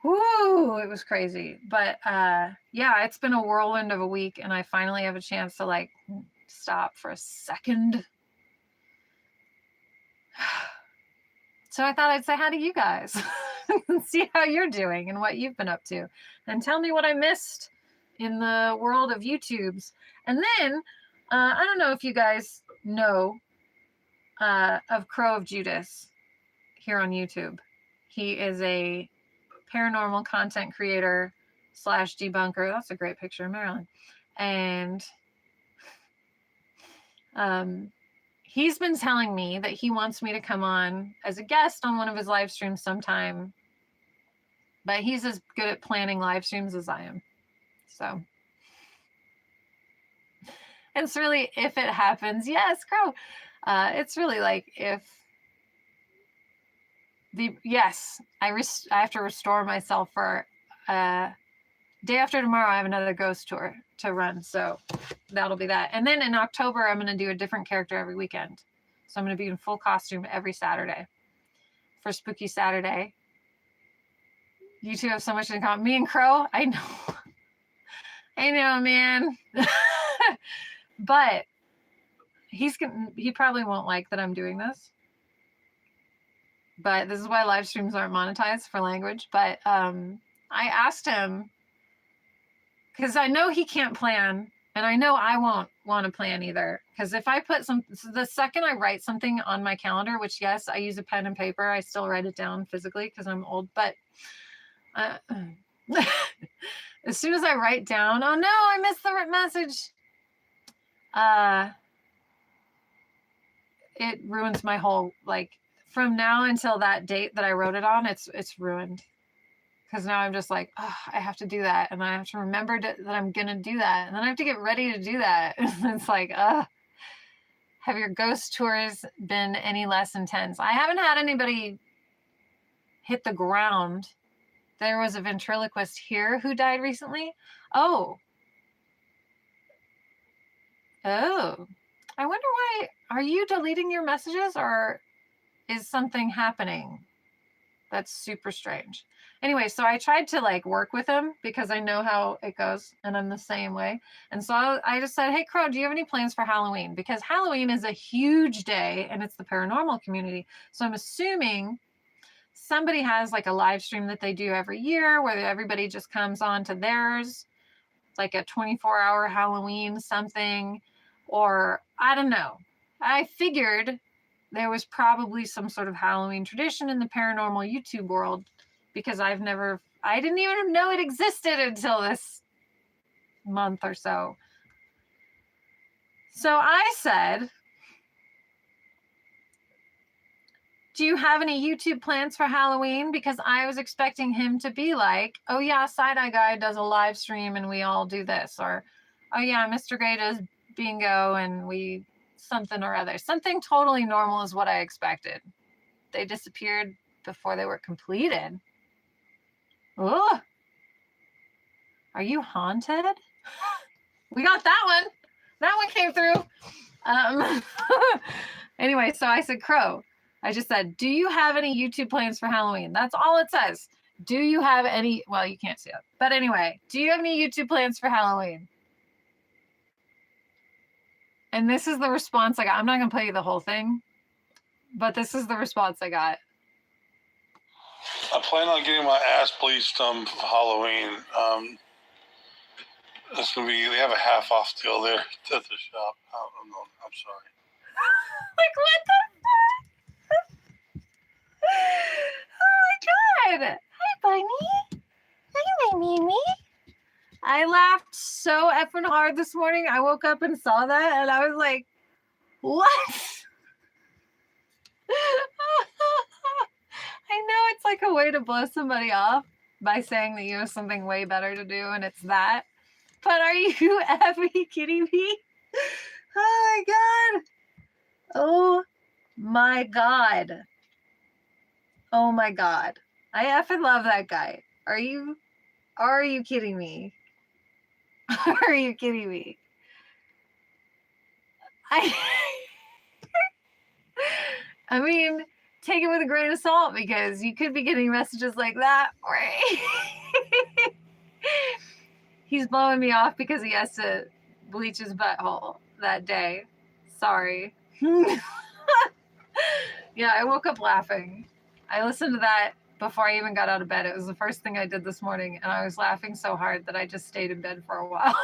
S1: whoo, it was crazy. But yeah, it's been a whirlwind of a week, and I finally have a chance to like stop for a second. So I thought I'd say hi to you guys and see how you're doing and what you've been up to, and tell me what I missed in the world of YouTubes. And then I don't know if you guys know of Crow of Judas here on YouTube. He is a paranormal content creator / debunker. That's a great picture of Marilyn. And he's been telling me that he wants me to come on as a guest on one of his live streams sometime, but he's as good at planning live streams as I am. So it's really, if it happens, yes, Crow. It's really like if I have to restore myself for day after tomorrow. I have another ghost tour to run, so that'll be that. And then in October, I'm going to do a different character every weekend. So I'm going to be in full costume every Saturday for Spooky Saturday. You two have so much in common. Me and Crow, I know, man. But he probably won't like that I'm doing this. But this is why live streams aren't monetized for language. But I asked him, because I know he can't plan, and I know I won't want to plan either. Because if I put the second I write something on my calendar, which yes, I use a pen and paper, I still write it down physically because I'm old. But as soon as I write down, oh no, I missed the message. It ruins my whole, like, from now until that date that I wrote it on, it's ruined. Because now I'm just like, oh, I have to do that. And I have to remember that I'm going to do that. And then I have to get ready to do that. It's like, have your ghost tours been any less intense? I haven't had anybody hit the ground. There was a ventriloquist here who died recently. Oh. I wonder why. Are you deleting your messages, or is something happening? That's super strange. Anyway, so I tried to like work with him because I know how it goes, and I'm the same way. And so I just said, hey, Crow, do you have any plans for Halloween? Because Halloween is a huge day, and it's the paranormal community. So I'm assuming somebody has like a live stream that they do every year where everybody just comes on to theirs, like a 24-hour Halloween something, or I don't know. I figured there was probably some sort of Halloween tradition in the paranormal YouTube world, because I didn't even know it existed until this month or so. So I said, Do you have any YouTube plans for Halloween? Because I was expecting him to be like, oh yeah, Side-Eye Guy does a live stream and we all do this. Or, oh yeah, Mr. Gray does bingo and we something or other. Something totally normal is what I expected. They disappeared before they were completed. Oh, are you haunted? We got that one. That one came through. Anyway, so I said Crow. I just said, do you have any YouTube plans for Halloween? That's all it says. Do you have any? Well, you can't see it. But anyway, do you have any YouTube plans for Halloween? And this is the response I got. I'm not going to play you the whole thing, but this is the response I got.
S2: I plan on getting my ass bleached for Halloween. It's gonna be, they have a half off deal there at the shop. I don't know. I'm sorry.
S1: Like, what the fuck? Oh my god. Hi, Bunny. Hi, my Mimi. I laughed so effing hard this morning. I woke up and saw that and I was like, what? I know it's like a way to blow somebody off by saying that you have something way better to do and it's that. But are you ever kidding me? Oh my god. Oh my god. Oh my god. I effing love that guy. Are you kidding me? Are you kidding me? I mean, take it with a grain of salt because you could be getting messages like that. He's blowing me off because he has to bleach his butthole that day. Sorry. Yeah, I woke up laughing. I listened to that before I even got out of bed. It was the first thing I did this morning, and I was laughing so hard that I just stayed in bed for a while.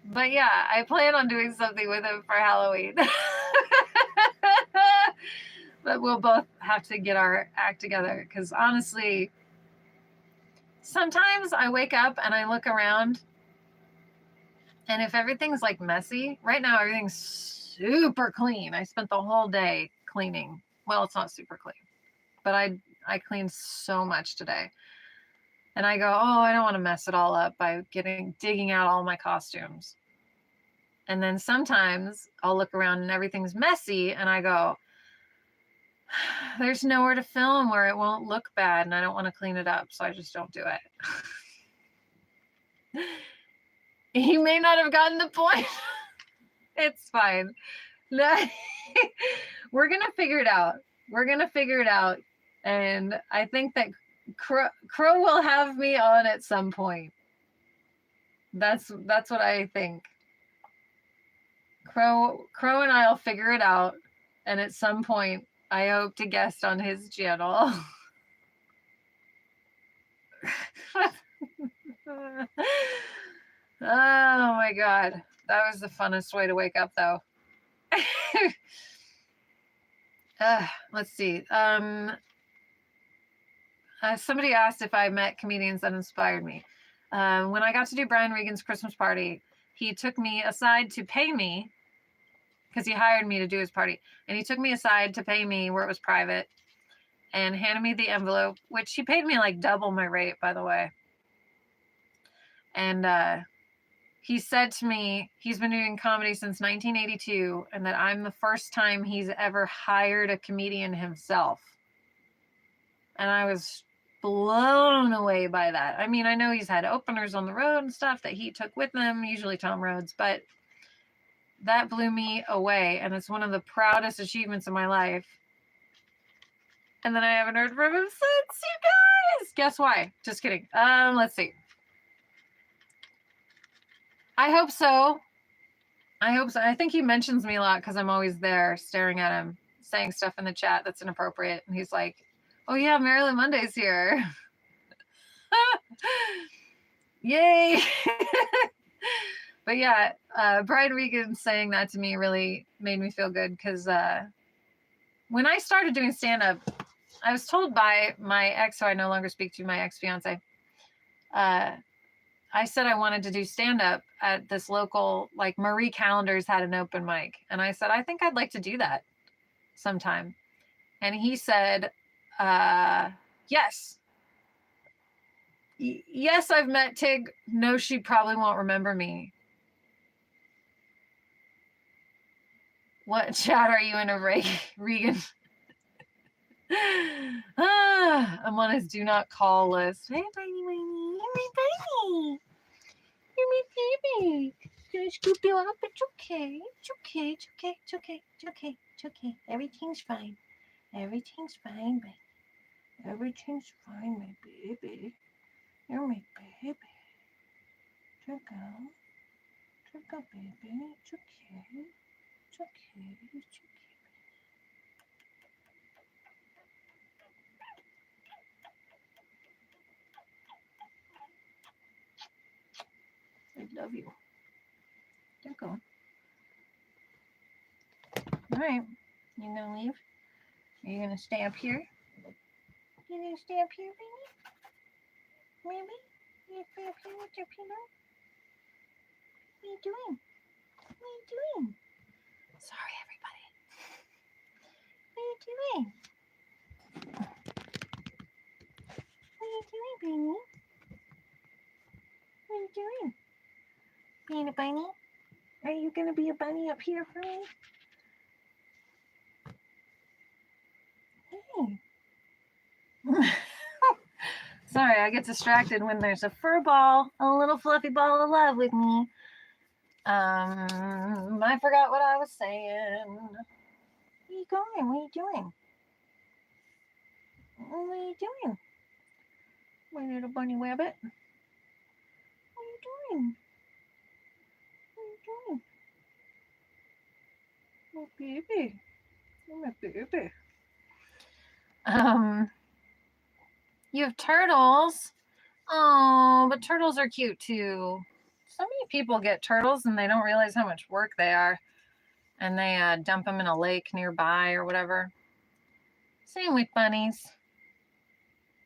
S1: But yeah, I plan on doing something with him for Halloween. But we'll both have to get our act together because honestly, sometimes I wake up and I look around and if everything's like messy, right now everything's super clean. I spent the whole day cleaning. Well, it's not super clean, but I cleaned so much today. And I go, oh, I don't want to mess it all up by digging out all my costumes. And then sometimes I'll look around and everything's messy and I go, there's nowhere to film where it won't look bad and I don't want to clean it up, so I just don't do it. You may not have gotten the point. It's fine. We're going to figure it out. We're going to figure it out. And I think that Crow will have me on at some point. That's what I think. Crow and I'll figure it out. And at some point, I hope to guest on his channel. Oh my god. That was the funnest way to wake up though. Let's see. Somebody asked if I met comedians that inspired me. When I got to do Brian Regan's Christmas party, he took me aside to pay me because he hired me to do his party. And he took me aside to pay me where it was private and handed me the envelope, which he paid me like double my rate, by the way. And he said to me, he's been doing comedy since 1982 and that I'm the first time he's ever hired a comedian himself. And I was blown away by that. I mean, I know he's had openers on the road and stuff that he took with him, usually Tom Rhodes, but that blew me away. And it's one of the proudest achievements of my life. And then I haven't heard from him since, you guys. Guess why? Just kidding. Let's see. I hope so. I think he mentions me a lot because I'm always there staring at him, saying stuff in the chat that's inappropriate. And he's like, oh yeah, Marilyn Monday's here. Yay. But yeah, Brian Regan saying that to me really made me feel good because when I started doing stand-up, I was told by my ex, who I no longer speak to, my ex-fiance, I said I wanted to do stand-up at this local, like Marie Callender's had an open mic. And I said, I think I'd like to do that sometime. And he said, yes. Yes, I've met Tig. No, she probably won't remember me. What chat are you in a Regan? I'm on his do not call list. Hey, Bunny, Bunny. You're my bunny. You're my baby. Can I scoop you up? It's okay. It's okay. It's okay. It's okay. It's okay. It's okay. Everything's fine. Everything's fine, baby. Everything's fine, my baby. You're my baby. Check out. Check out, baby. It's okay. It's okay. It's okay. I love you. There you go. All right. You gonna leave? Are you gonna stay up here? You gonna stay up here, baby? Maybe? You gonna stay up here with your pillow? What are you doing? What are you doing? Sorry, everybody. What are you doing? What are you doing, baby? What are you doing? Being a bunny? Are you gonna be a bunny up here for me? Hey. Sorry, I get distracted when there's a fur ball, a little fluffy ball of love with me. I forgot what I was saying. Where are you going? What are you doing? What are you doing? My little bunny rabbit. What are you doing? What are you doing? My baby. Oh, my baby. You have turtles. Oh, but turtles are cute too. So many people get turtles and they don't realize how much work they are. And they dump them in a lake nearby or whatever. Same with bunnies.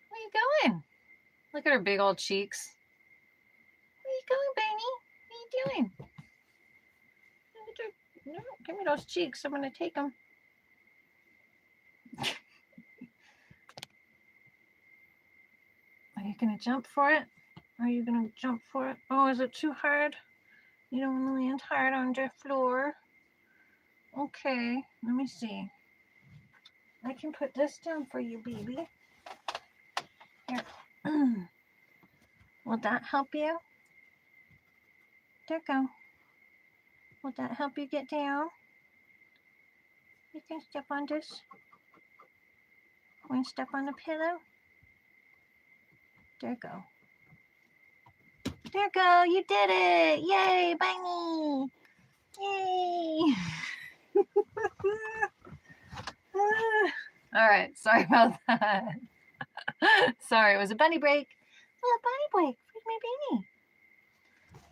S1: Where you going? Look at her big old cheeks. Where you going, Bunny? What are you doing? No, give me those cheeks. I'm going to take them. Are you going to jump for it? Are you going to jump for it? Oh, is it too hard? You don't want to land hard on the floor. Okay, let me see. I can put this down for you, baby. Here. Will that help you? There you go. Will that help you get down? You can step on this. Want to step on the pillow? There you go. There you go. You did it. Yay, bunny. Yay. All right. Sorry about that. Sorry, it was a bunny break. Oh, bunny break. Where's my bunny?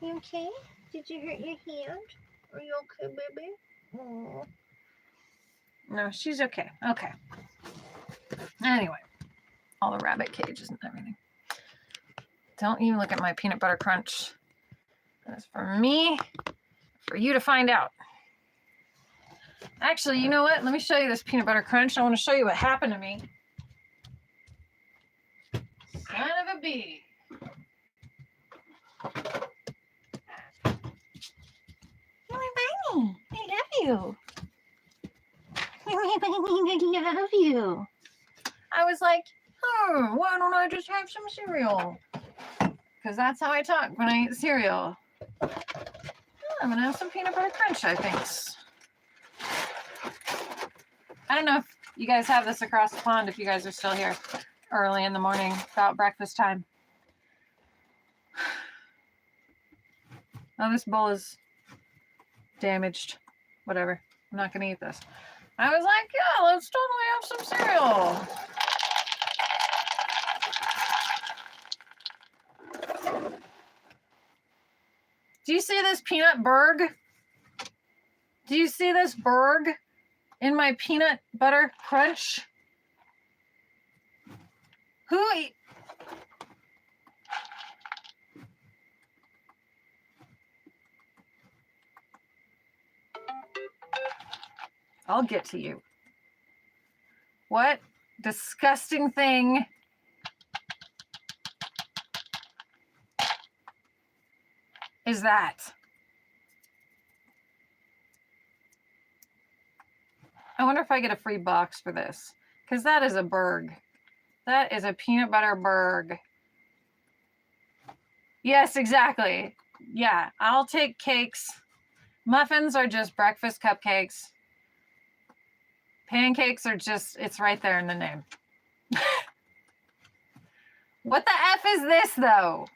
S1: You okay? Did you hurt your hand? Are you okay, baby? Oh. No, she's okay. Okay. Anyway, all the rabbit cages and everything. Don't even look at my peanut butter crunch. That's for me, for you to find out. Actually, you know what? Let me show you this peanut butter crunch. I want to show you what happened to me. Son of a bee. You're my bunny. I love you. You're my bunny. I love you. I was like, why don't I just have some cereal? Because that's how I talk when I eat cereal. I'm going to have some peanut butter crunch, I think. I don't know if you guys have this across the pond, if you guys are still here early in the morning, about breakfast time. Oh, this bowl is damaged. Whatever. I'm not going to eat this. I was like, yeah, let's totally have some cereal. Do you see this peanut berg? Do you see this berg in my peanut butter crunch? Who? I'll get to you. What disgusting thing is that? I wonder if I get a free box for this, because that is a berg. That is a peanut butter berg. Yes, exactly. Yeah, I'll take cakes. Muffins are just breakfast cupcakes. Pancakes are just, it's right there in the name. What the F is this, though?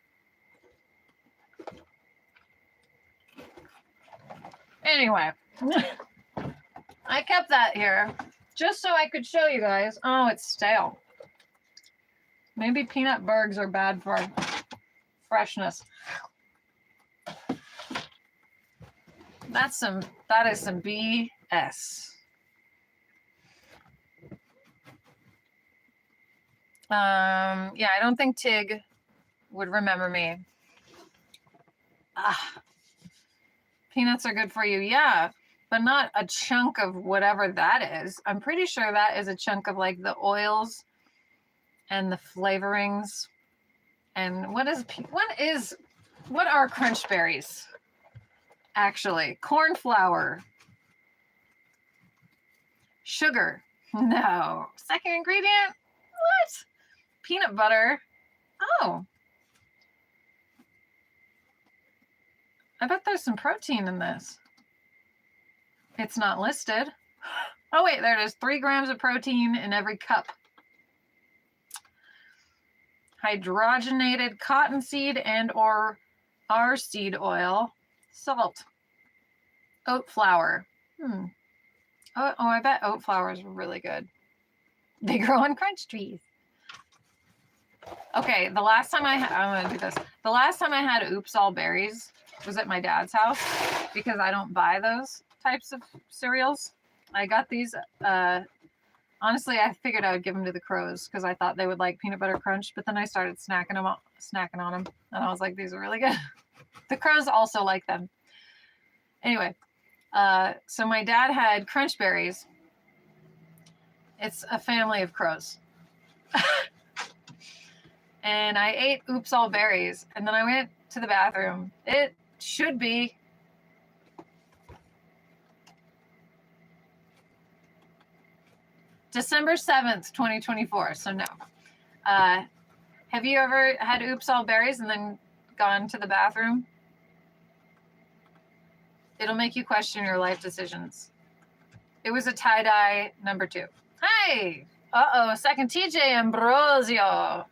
S1: Anyway, I kept that here just so I could show you guys. Oh, it's stale. Maybe peanut bergs are bad for freshness. That is some BS. Yeah, I don't think Tig would remember me. Peanuts are good for you, yeah, but not a chunk of whatever that is. I'm pretty sure that is a chunk of like the oils and the flavorings. And what are crunch berries? Actually, corn flour, sugar. No. Second ingredient? What? Peanut butter. Oh. I bet there's some protein in this. It's not listed. Oh, wait, there it is. 3 grams of protein in every cup. Hydrogenated cottonseed and or seed oil. Salt. Oat flour. Oh, I bet oat flour is really good. They grow on crunch trees. Okay, the last time I'm gonna do this. The last time I had Oops All Berries was at my dad's house because I don't buy those types of cereals. I got these, honestly, I figured I would give them to the crows because I thought they would like peanut butter crunch, but then I started snacking on them, and I was like, these are really good. The crows also like them. Anyway, so my dad had crunch berries. It's a family of crows. And I ate Oops All Berries, and then I went to the bathroom. It should be December 7th, 2024, so no. Have you ever had Oops All Berries and then gone to the bathroom? It'll make you question your life decisions. It was a tie-dye number 2. Hi! Uh-oh, second TJ Ambrosio.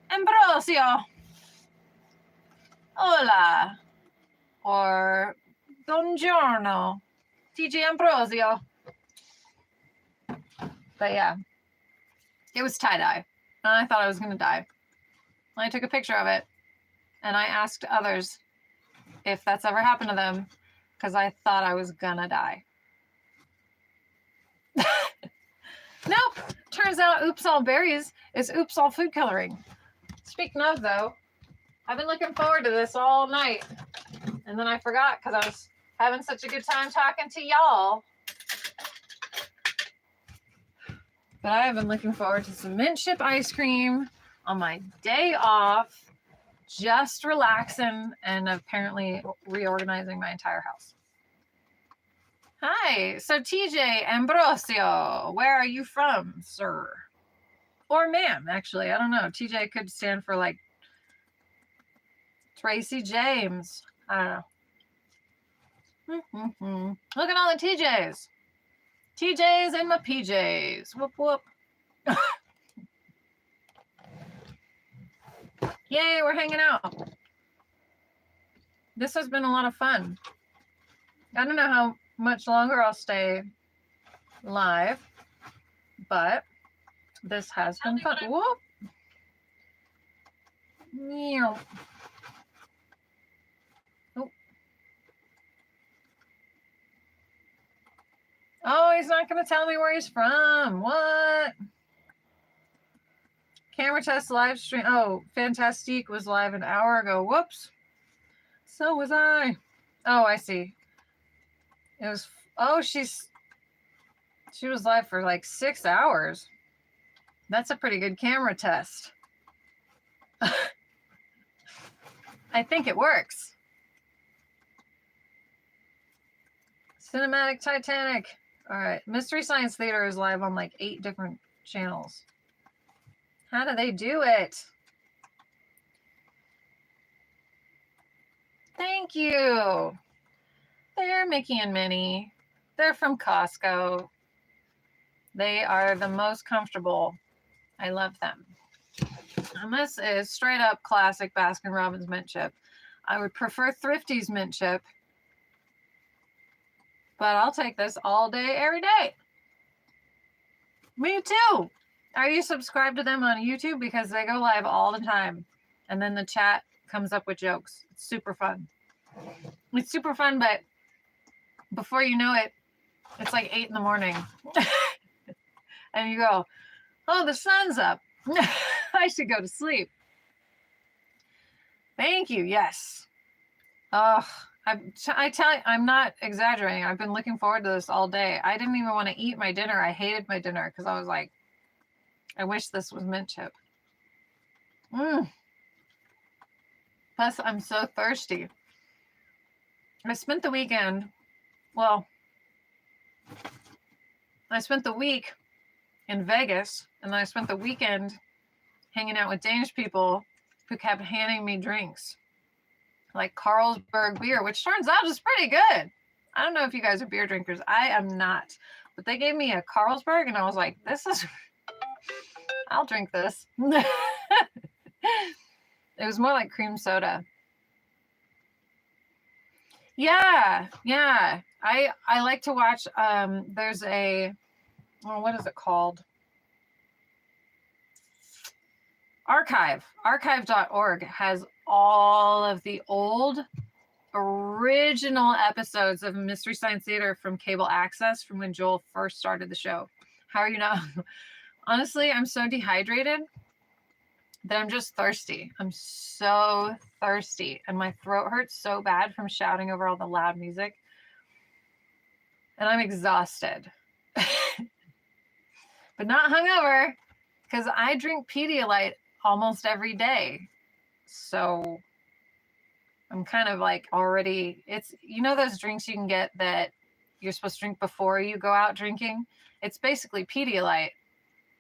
S1: Ambrosio. Hola. Or buongiorno. TJ Ambrosio. But yeah, it was tie-dye. And I thought I was going to die. I took a picture of it. And I asked others if that's ever happened to them because I thought I was going to die. Nope. Turns out Oops All Berries is Oops All Food Coloring. Speaking of, though, I've been looking forward to this all night. And then I forgot because I was having such a good time talking to y'all. But I have been looking forward to some mint chip ice cream on my day off, just relaxing and apparently reorganizing my entire house. Hi, so TJ Ambrosio, where are you from, sir? Or ma'am, actually, I don't know. TJ could stand for like Tracy James. I don't know. Look at all the TJs. TJs in my PJs. Whoop, whoop. Yay, we're hanging out. This has been a lot of fun. I don't know how much longer I'll stay live, but this has been fun. Whoop. Meow. Oh, he's not going to tell me where he's from. What? Camera test live stream. Oh, Fantastique was live an hour ago. Whoops. So was I. Oh, I see. It was. Oh, she's She was live for like 6 hours. That's a pretty good camera test. I think it works. Cinematic Titanic. All right. Mystery Science Theater is live on like 8 different channels. How do they do it? Thank you. They're Mickey and Minnie. They're from Costco. They are the most comfortable. I love them. And this is straight up classic Baskin Robbins mint chip. I would prefer Thrifty's mint chip, but I'll take this all day, every day. Me too. Are you subscribed to them on YouTube? Because they go live all the time. And then the chat comes up with jokes. It's super fun. It's super fun, but before you know it, it's like 8 in the morning. And you go, oh, the sun's up. I should go to sleep. Thank you. Yes. Oh, I tell you, I'm not exaggerating. I've been looking forward to this all day. I didn't even want to eat my dinner. I hated my dinner because I was like, I wish this was mint chip. Plus, I'm so thirsty. I spent the weekend, well, I spent the week in Vegas, and then I spent the weekend hanging out with Danish people who kept handing me drinks, like Carlsberg beer, which turns out is pretty good. I don't know if you guys are beer drinkers. I am not. But they gave me a Carlsberg, and I was like, I'll drink this. It was more like cream soda. Yeah. I like to watch, there's a, what is it called? Archive.org has all of the old original episodes of Mystery Science Theater from cable access from when Joel first started the show. How are you not? Honestly, I'm so dehydrated that I'm just thirsty. I'm so thirsty, and my throat hurts so bad from shouting over all the loud music. And I'm exhausted. But not hungover, because I drink Pedialyte almost every day. So I'm kind of like already, it's, you know, those drinks you can get that you're supposed to drink before you go out drinking? It's basically Pedialyte.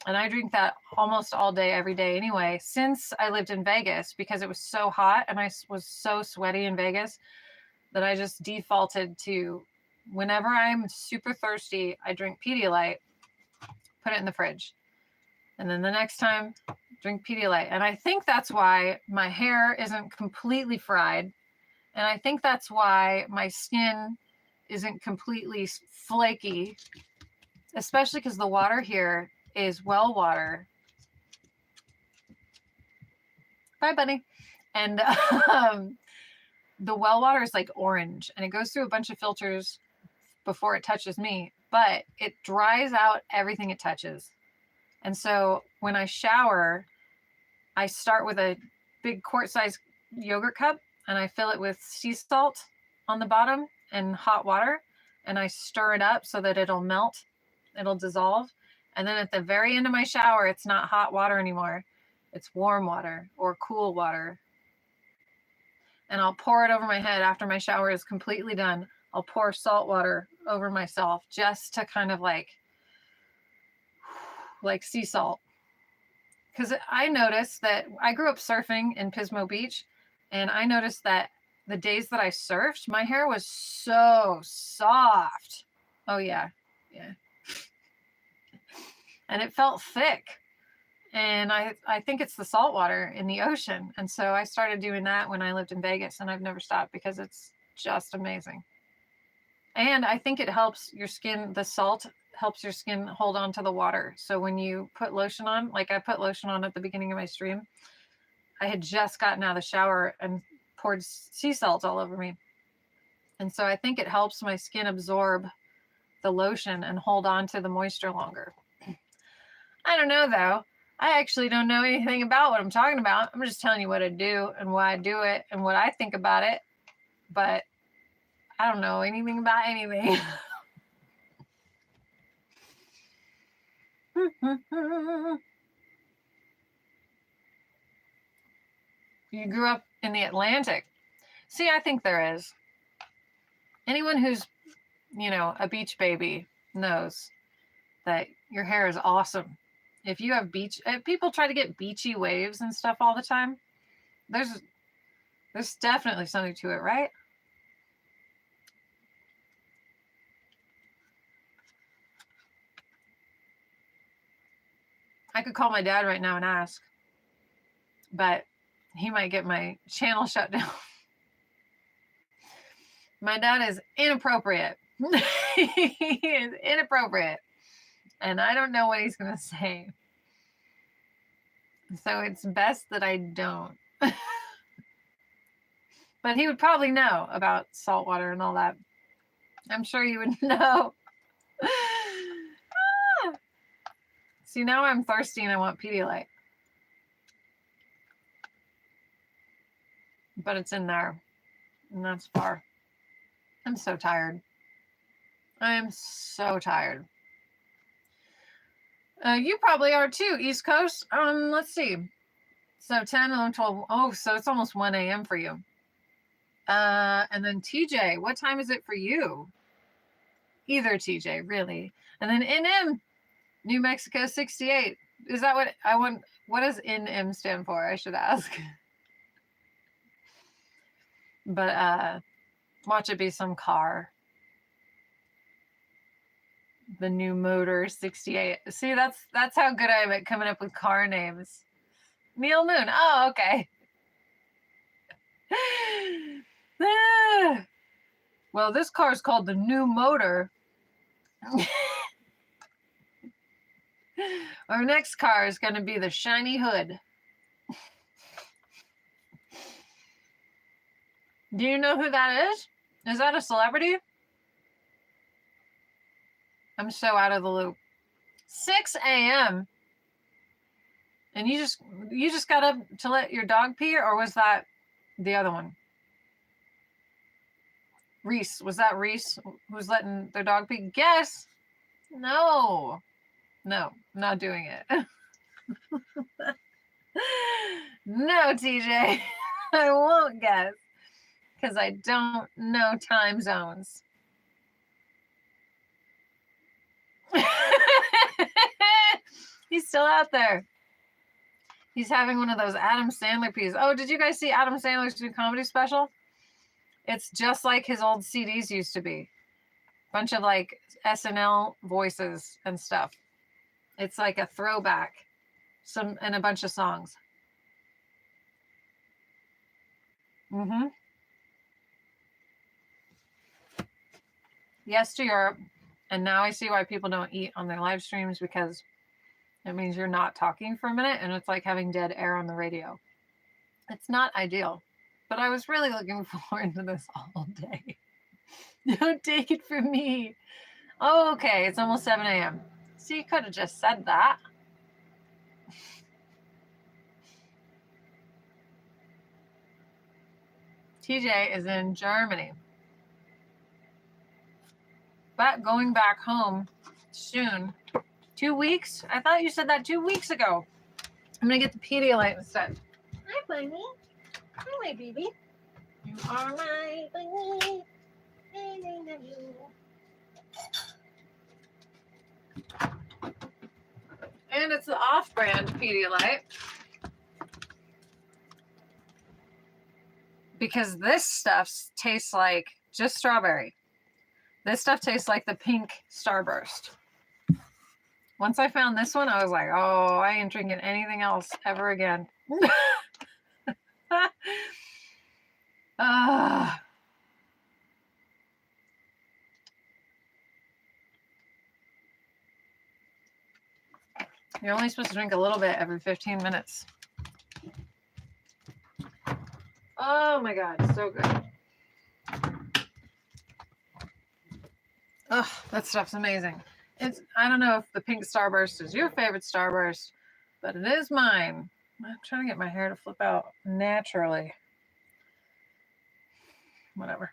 S1: And I drink that almost all day, every day anyway, since I lived in Vegas, because it was so hot and I was so sweaty in Vegas that I just defaulted to, whenever I'm super thirsty, I drink Pedialyte, put it in the fridge. And then the next time, drink Pedialyte. And I think that's why my hair isn't completely fried. And I think that's why my skin isn't completely flaky, especially because the water here is well water. Bye, buddy. And the well water is like orange, and it goes through a bunch of filters before it touches me, but it dries out everything it touches. And so when I shower, I start with a big quart-sized yogurt cup, and I fill it with sea salt on the bottom and hot water, and I stir it up so that it'll melt, it'll dissolve. And then at the very end of my shower, it's not hot water anymore. It's warm water or cool water. And I'll pour it over my head after my shower is completely done. I'll pour salt water over myself just to kind of like sea salt. Because I noticed that I grew up surfing in Pismo Beach, and I noticed that the days that I surfed, my hair was so soft. Oh, yeah. And it felt thick. And I think it's the salt water in the ocean. And so I started doing that when I lived in Vegas, and I've never stopped because it's just amazing. And I think it helps your skin, the salt helps your skin hold on to the water. So when you put lotion on, like I put lotion on at the beginning of my stream, I had just gotten out of the shower and poured sea salt all over me. And so I think it helps my skin absorb the lotion and hold on to the moisture longer. I don't know though. I actually don't know anything about what I'm talking about. I'm just telling you what I do and why I do it and what I think about it. But I don't know anything about anything. You grew up in the Atlantic. See, I think there is. Anyone who's, a beach baby knows that your hair is awesome. If you have people try to get beachy waves and stuff all the time. There's definitely something to it, right? I could call my dad right now and ask, but he might get my channel shut down. My dad is inappropriate. He is inappropriate. And I don't know what he's going to say. So it's best that I don't. But he would probably know about salt water and all that. I'm sure you would know. See, now I'm thirsty and I want Pedialyte. But it's in there. And that's far. I'm so tired. I am so tired. You probably are too, East Coast. Let's see. So 10, 11, 12. Oh, so it's almost 1 a.m. for you. And then TJ, what time is it for you? Either TJ, really. And then NM, New Mexico 68. Is that what I want? What does NM stand for? I should ask. But watch it be some car. The New Motor 68. See, that's how good I am at coming up with car names. Neil Moon. Oh, okay. Well, this car is called the New Motor. Our next car is going to be the Shiny Hood. Do you know who that is? Is that a celebrity? I'm so out of the loop. 6 a.m. And you just got up to let your dog pee, or was that the other one? Reese. Was that Reese who's letting their dog pee? Guess. No, not doing it. No, TJ. I won't guess because I don't know time zones. He's still out there. He's having one of those Adam Sandler peas. Oh, did you guys see Adam Sandler's new comedy special? It's just like his old CDs used to be. Bunch of like SNL voices and stuff. It's like a throwback. And a bunch of songs. Mm-hmm. Yes to Europe. And now I see why people don't eat on their live streams, because it means you're not talking for a minute and it's like having dead air on the radio. It's not ideal. But I was really looking forward to this all day. Don't take it from me. Oh, okay. It's almost 7 a.m. So you could have just said that. TJ is in Germany. But going back home soon. 2 weeks? I thought you said that 2 weeks ago. I'm going to get the Pedialyte instead. Hi, bunny. Hi, my baby. You are my bunny. I love you. And it's the off-brand Pedialyte. Because this stuff tastes like just strawberry. This stuff tastes like the pink Starburst. Once I found this one, I was like, oh, I ain't drinking anything else ever again. You're only supposed to drink a little bit every 15 minutes. Oh my God, so good. Oh, that stuff's amazing. I don't know if the pink Starburst is your favorite Starburst, but it is mine. I'm trying to get my hair to flip out naturally. Whatever.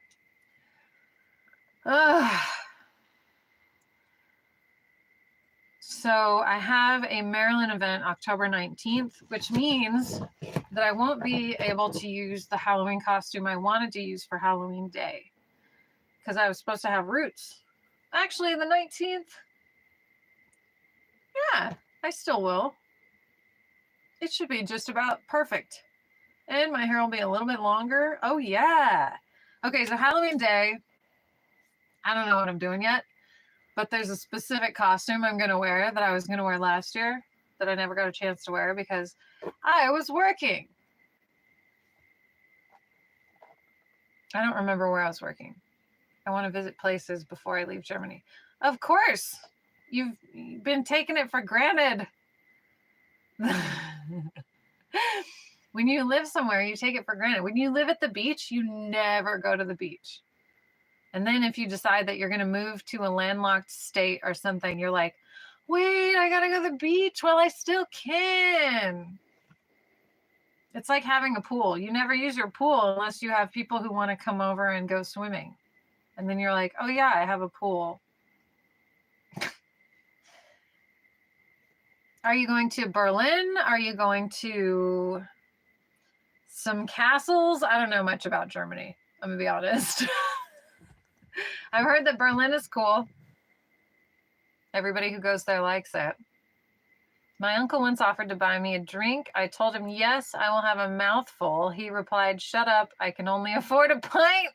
S1: So I have a Maryland event October 19th, which means that I won't be able to use the Halloween costume I wanted to use for Halloween Day because I was supposed to have roots. Actually, the 19th, yeah, I still will. It should be just about perfect. And my hair will be a little bit longer. Oh, yeah. Okay, so Halloween Day, I don't know what I'm doing yet, but there's a specific costume I'm going to wear that I was going to wear last year that I never got a chance to wear because I was working. I don't remember where I was working. I want to visit places before I leave Germany. Of course, you've been taking it for granted. When you live somewhere, you take it for granted. When you live at the beach, you never go to the beach. And then if you decide that you're going to move to a landlocked state or something, you're like, wait, I got to go to the beach while I still can. It's like having a pool. You never use your pool unless you have people who want to come over and go swimming. And then you're like, oh yeah, I have a pool. Are you going to Berlin? Are you going to some castles? I don't know much about Germany. I'm going to be honest. I've heard that Berlin is cool. Everybody who goes there likes it. My uncle once offered to buy me a drink. I told him, yes, I will have a mouthful. He replied, shut up. I can only afford a pint.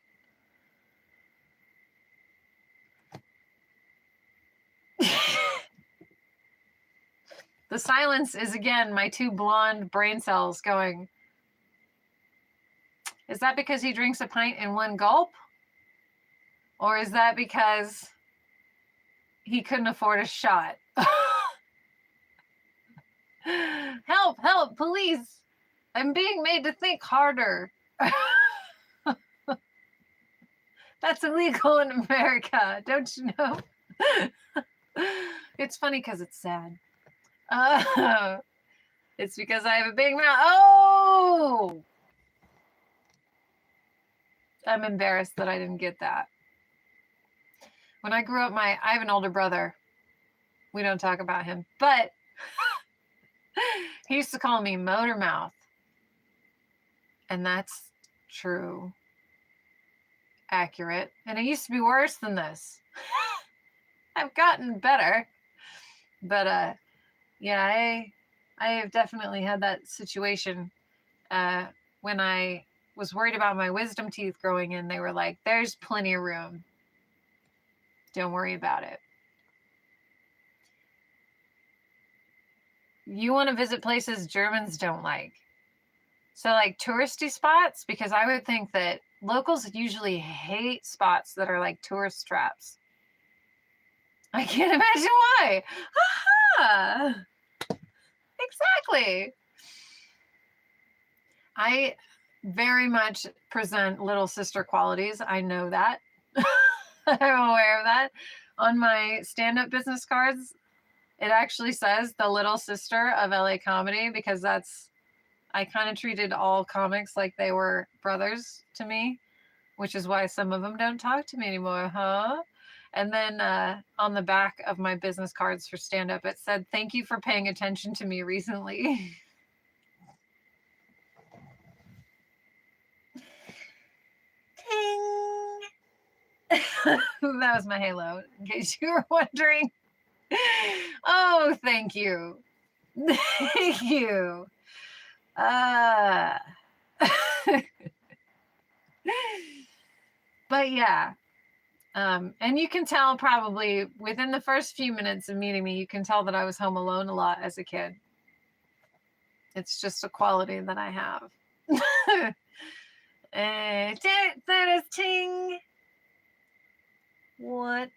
S1: The silence is, again, my two blonde brain cells going, is that because he drinks a pint in one gulp? Or is that because he couldn't afford a shot? Help, help, police. I'm being made to think harder. That's illegal in America, don't you know? It's funny because it's sad. It's because I have a big mouth. Oh! I'm embarrassed that I didn't get that. When I grew up, I have an older brother. We don't talk about him, but he used to call me Motor Mouth. And that's true. Accurate. And it used to be worse than this. I've gotten better. But yeah, I have definitely had that situation when I was worried about my wisdom teeth growing in. They were like, there's plenty of room. Don't worry about it. You want to visit places Germans don't like. So like touristy spots, because I would think that locals usually hate spots that are like tourist traps. I can't imagine why. Aha! Exactly. I very much present little sister qualities. I know that. I'm aware of that. On my stand-up business cards, it actually says the little sister of LA comedy because I kind of treated all comics like they were brothers to me, which is why some of them don't talk to me anymore, huh? And then on the back of my business cards for stand-up, it said, thank you for paying attention to me recently. Ting! That was my halo, in case you were wondering. Oh, thank you. Thank you. But yeah. And you can tell probably within the first few minutes of meeting me, you can tell that I was home alone a lot as a kid. It's just a quality that I have. That is ting. What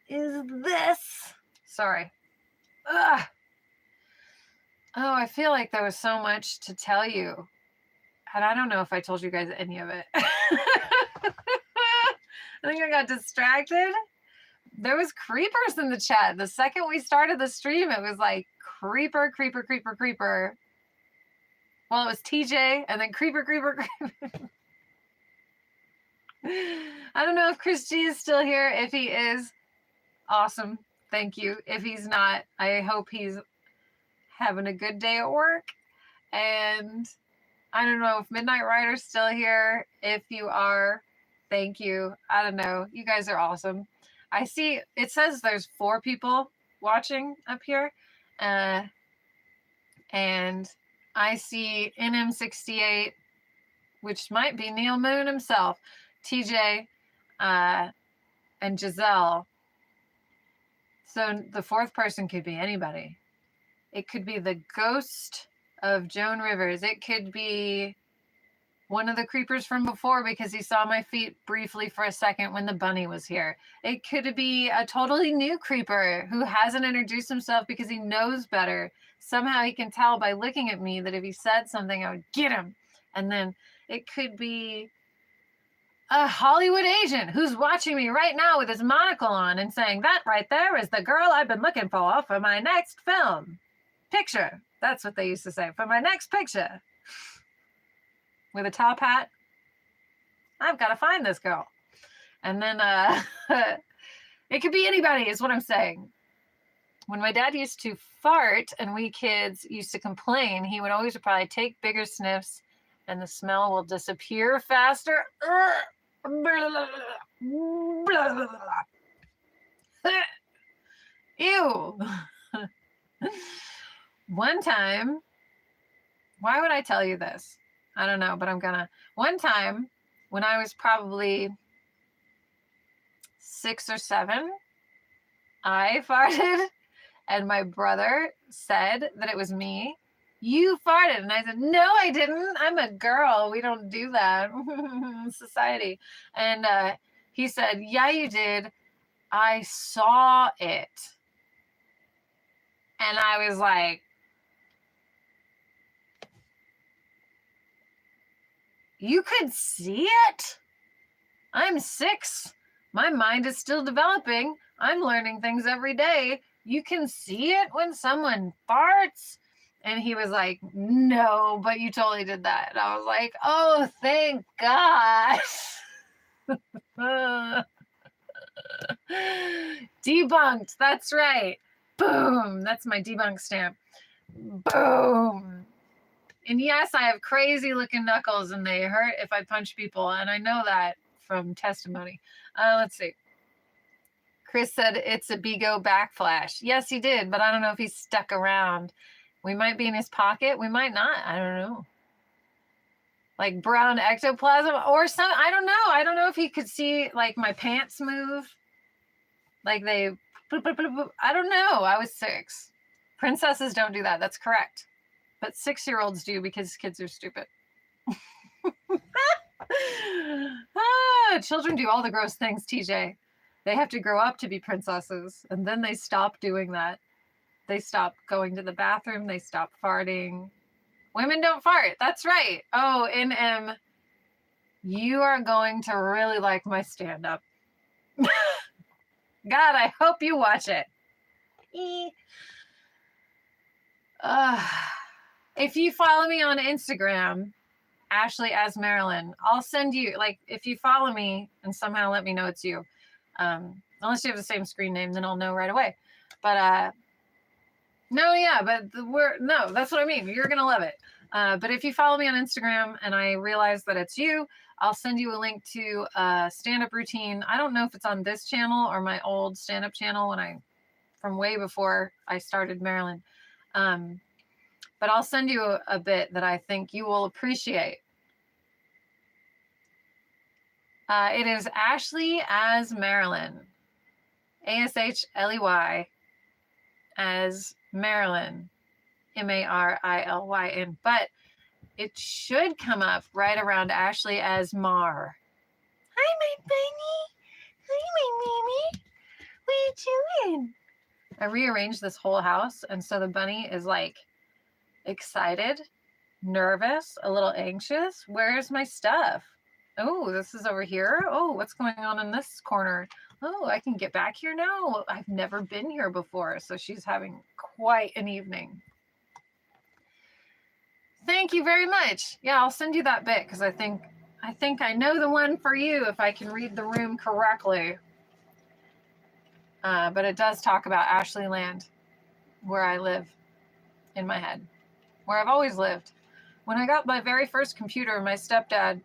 S1: is this? Sorry. Ugh. Oh, I feel like there was so much to tell you. And I don't know if I told you guys any of it. I think I got distracted. There was creepers in the chat. The second we started the stream, it was like creeper, creeper, creeper, creeper. Well, it was TJ and then creeper, creeper, creeper. I don't know if Chris G is still here. If he is, awesome. Thank you. If he's not, I hope he's having a good day at work. And I don't know if Midnight Rider's still here. If you are, thank you. I don't know. You guys are awesome. I see it says there's 4 people watching up here. And I see NM68, which might be Neil Moon himself, TJ, and Giselle. So the 4th person could be anybody. It could be the ghost of Joan Rivers. It could be one of the creepers from before because he saw my feet briefly for a second when the bunny was here. It could be a totally new creeper who hasn't introduced himself because he knows better. Somehow he can tell by looking at me that if he said something, I would get him. And then it could be a Hollywood agent who's watching me right now with his monocle on and saying, that right there is the girl I've been looking for my next film. Picture. That's what they used to say. For my next picture. With a top hat. I've got to find this girl. And then it could be anybody is what I'm saying. When my dad used to fart and we kids used to complain, he would always probably take bigger sniffs and the smell will disappear faster. Ew. One time, why would I tell you this? I don't know, but I'm gonna. One time, when I was probably 6 or 7, I farted, and my brother said that it was me. You farted. And I said, no, I didn't. I'm a girl. We don't do that in society. And he said, yeah, you did. I saw it. And I was like, you could see it? I'm 6. My mind is still developing. I'm learning things every day. You can see it when someone farts? And he was like, no, but you totally did that. And I was like, oh, thank God. Debunked. That's right. Boom. That's my debunk stamp. Boom. And yes, I have crazy looking knuckles and they hurt if I punch people. And I know that from testimony. Let's see. Chris said it's a Bigo backflash. Yes, he did, but I don't know if he's stuck around. We might be in his pocket. We might not. I don't know. Like brown ectoplasm or some, I don't know. I don't know if he could see like my pants move. Like they, I don't know. I was 6. Princesses don't do that. That's correct. But 6-year-olds do because kids are stupid. Children do all the gross things, TJ. They have to grow up to be princesses. And then they stop doing that. They stop going to the bathroom. They stop farting. Women don't fart. That's right. Oh, NM, you are going to really like my stand-up. God, I hope you watch it. If you follow me on Instagram, ashleyasmarilyn, I'll send you, like, if you follow me and somehow let me know it's you. Unless you have the same screen name, then I'll know right away. But, no, yeah, but no, that's what I mean. You're going to love it. But if you follow me on Instagram and I realize that it's you, I'll send you a link to a stand-up routine. I don't know if it's on this channel or my old stand-up channel from way before I started Marilyn. But I'll send you a bit that I think you will appreciate. It is Ashley as Marilyn. ASHLEY as Marilyn. MARILYN. But it should come up right around Ashley as Mar. Hi, my bunny. Hi, my baby. What are you doing? I rearranged this whole house, and so the bunny is like excited, nervous, a little anxious. Where's my stuff? Oh, this is over here. Oh, what's going on in this corner? Oh, I can get back here now. I've never been here before, so she's having quite an evening. Thank you very much. Yeah, I'll send you that bit because I think I know the one for you if I can read the room correctly. But it does talk about Ashley Land, where I live in my head, where I've always lived. When I got my very first computer, my stepdad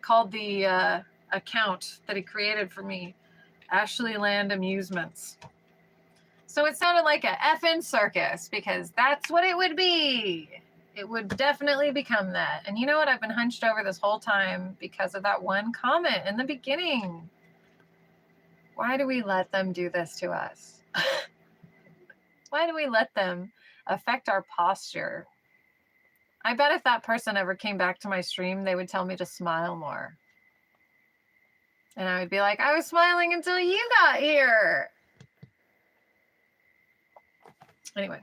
S1: called the account that he created for me Ashley Land Amusements. So it sounded like a effing circus, because that's what it would be. It would definitely become that. And you know what? I've been hunched over this whole time because of that one comment in the beginning. Why do we let them do this to us? Why do we let them affect our posture? I bet if that person ever came back to my stream, they would tell me to smile more. And I would be like, I was smiling until you got here. Anyway.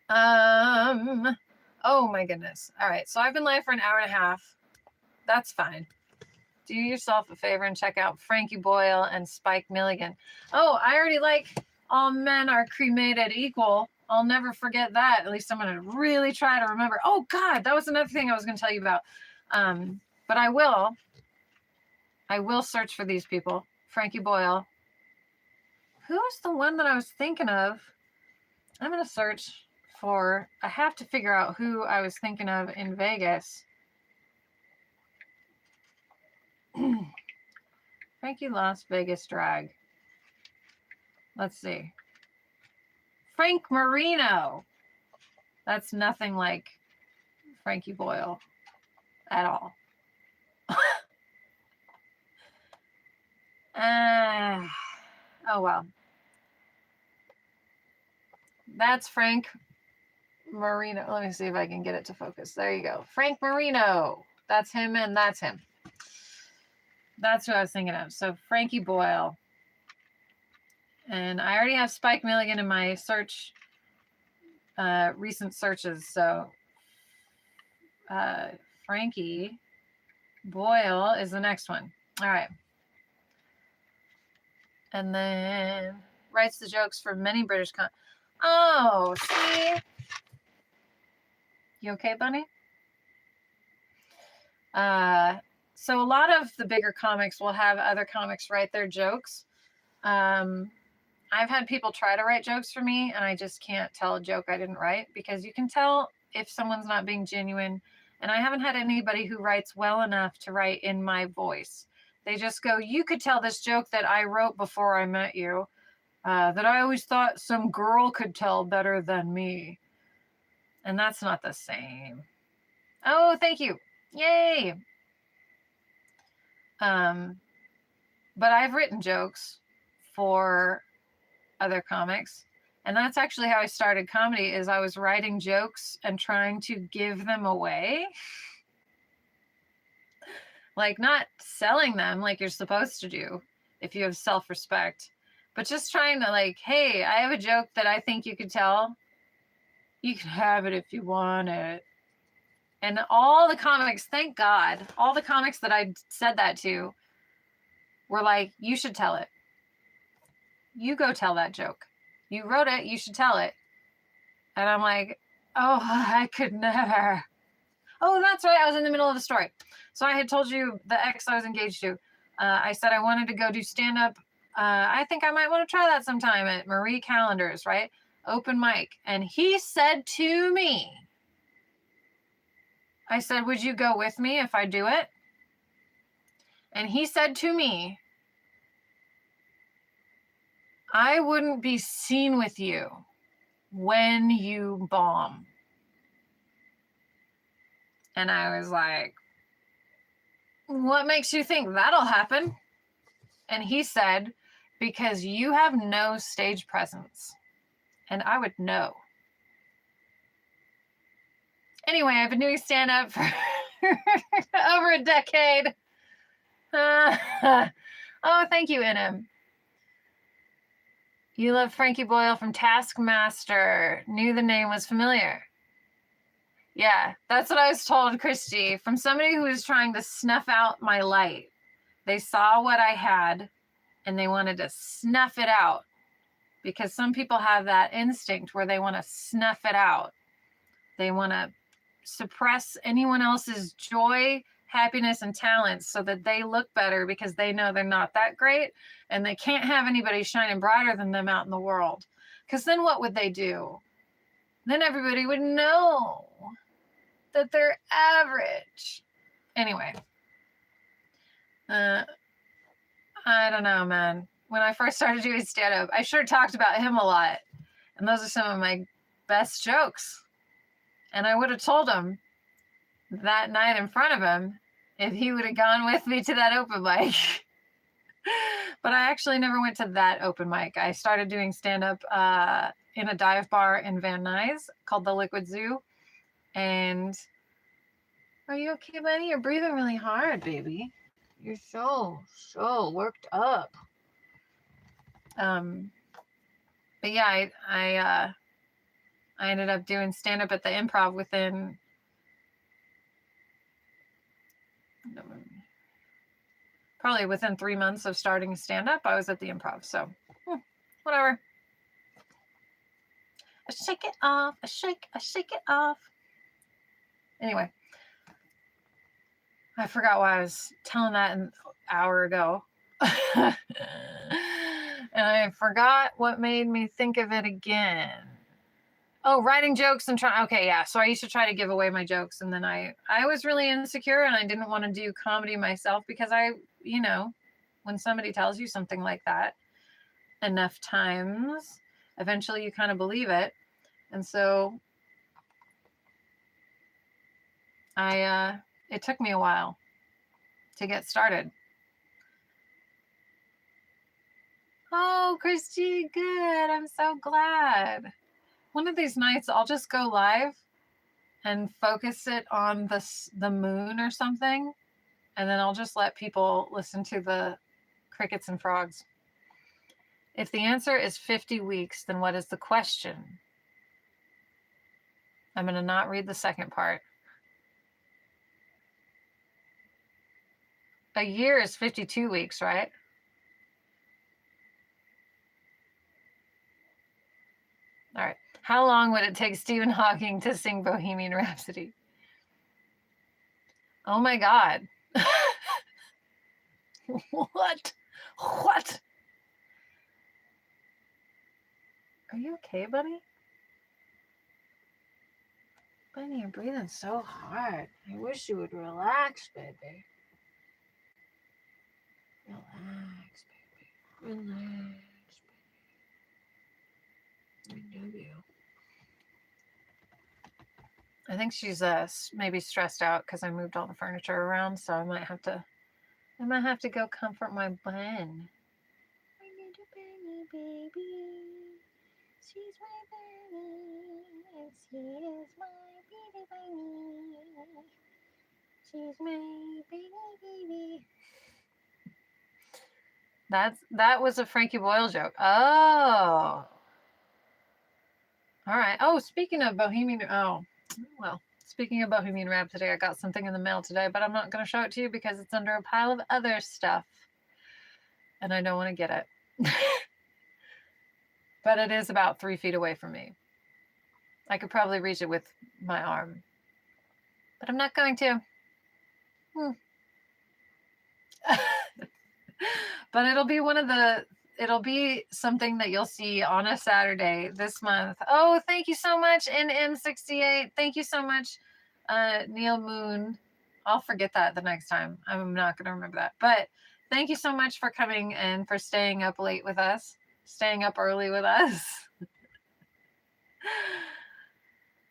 S1: Oh my goodness. All right. So I've been live for an hour and a half. That's fine. Do yourself a favor and check out Frankie Boyle and Spike Milligan. Oh, I already like All Men Are Cremated Equal. I'll never forget that. At least I'm going to really try to remember. Oh God, that was another thing I was going to tell you about. But I will search for these people. Frankie Boyle. Who's the one that I was thinking of? I'm going to search for, I have to figure out who I was thinking of in Vegas. Frankie Las Vegas Drag. Let's see. Frank Marino. That's nothing like Frankie Boyle at all. Oh well. That's Frank Marino. Let me see if I can get it to focus. There you go. Frank Marino. That's him and that's him. That's who I was thinking of. So Frankie Boyle. And I already have Spike Milligan in my search, recent searches. So Frankie Boyle is the next one. All right. And then writes the jokes for many British Oh, see? You okay, Bunny? So a lot of the bigger comics will have other comics write their jokes. I've had people try to write jokes for me, and I just can't tell a joke I didn't write, because you can tell if someone's not being genuine. And I haven't had anybody who writes well enough to write in my voice. They just go, you could tell this joke that I wrote before I met you, that I always thought some girl could tell better than me. And that's not the same. Oh, thank you. Yay. But I've written jokes for other comics. And that's actually how I started comedy, is I was writing jokes and trying to give them away. Like, not selling them like you're supposed to do if you have self-respect, but just trying to, like, hey, I have a joke that I think you could tell. You can have it if you want it. And all the comics, thank God, all the comics that I said that to were like, you should tell it. You go tell that joke. You wrote it, you should tell it. And I'm like, oh, I could never. Oh, that's right. I was in the middle of the story. So I had told you the ex I was engaged to. I said I wanted to go do stand-up. I think I might want to try that sometime at Marie Callender's, right? Open mic. And he said to me, I said, would you go with me if I do it? And he said to me, I wouldn't be seen with you when you bomb. And I was like, what makes you think that'll happen? And he said, because you have no stage presence. And I would know. Anyway, I've been doing stand-up for over a decade. Oh, thank you, NM. You love Frankie Boyle from Taskmaster. Knew the name was familiar. Yeah, that's what I was told, Christy, from somebody who was trying to snuff out my light. They saw what I had, and they wanted to snuff it out, because some people have that instinct where they want to snuff it out. They want to suppress anyone else's joy, happiness and talents so that they look better because they know they're not that great and they can't have anybody shining brighter than them out in the world. Because then what would they do? Then everybody would know that they're average. Anyway, I don't know, man. When I first started doing stand-up, I sure talked about him a lot. And those are some of my best jokes. And I would have told him that night in front of him if he would have gone with me to that open mic. But I actually never went to that open mic. I started doing stand-up in a dive bar in Van Nuys called the Liquid Zoo. And are you okay, buddy? You're breathing really hard, baby. You're so worked up. But yeah, I ended up doing stand-up at the Improv within probably within 3 months of starting stand-up. I was at the Improv, so whatever. I shake it off. I shake it off. Anyway, I forgot why I was telling that an hour ago. And I forgot what made me think of it again. Oh, writing jokes and trying. Okay, yeah. So I used to try to give away my jokes, and then I was really insecure, and I didn't want to do comedy myself because when somebody tells you something like that enough times, eventually you kind of believe it. And so it took me a while to get started. Oh, Christy, good. I'm so glad. One of these nights, I'll just go live and focus it on the moon or something. And then I'll just let people listen to the crickets and frogs. If the answer is 50 weeks, then what is the question? I'm going to not read the second part. A year is 52 weeks, right? All right. How long would it take Stephen Hawking to sing Bohemian Rhapsody? Oh my God. What? Are you okay, buddy? Buddy, you're breathing so hard. I wish you would relax, baby. Relax, baby. Relax, baby. I love you. I think she's maybe stressed out because I moved all the furniture around, so I might have to go comfort my bun. My little bunny baby. She's my bunny, and she is my baby bunny. She's my baby. That was a Frankie Boyle joke. Oh. All right. Oh, speaking of Bohemian Rhapsody, I got something in the mail today, but I'm not going to show it to you because it's under a pile of other stuff, and I don't want to get it. But it is about 3 feet away from me. I could probably reach it with my arm, but I'm not going to. But it'll be something that you'll see on a Saturday this month. Oh, thank you so much, NM68. Thank you so much, Neil Moon. I'll forget that the next time. I'm not going to remember that. But thank you so much for coming and for staying up late with us, staying up early with us.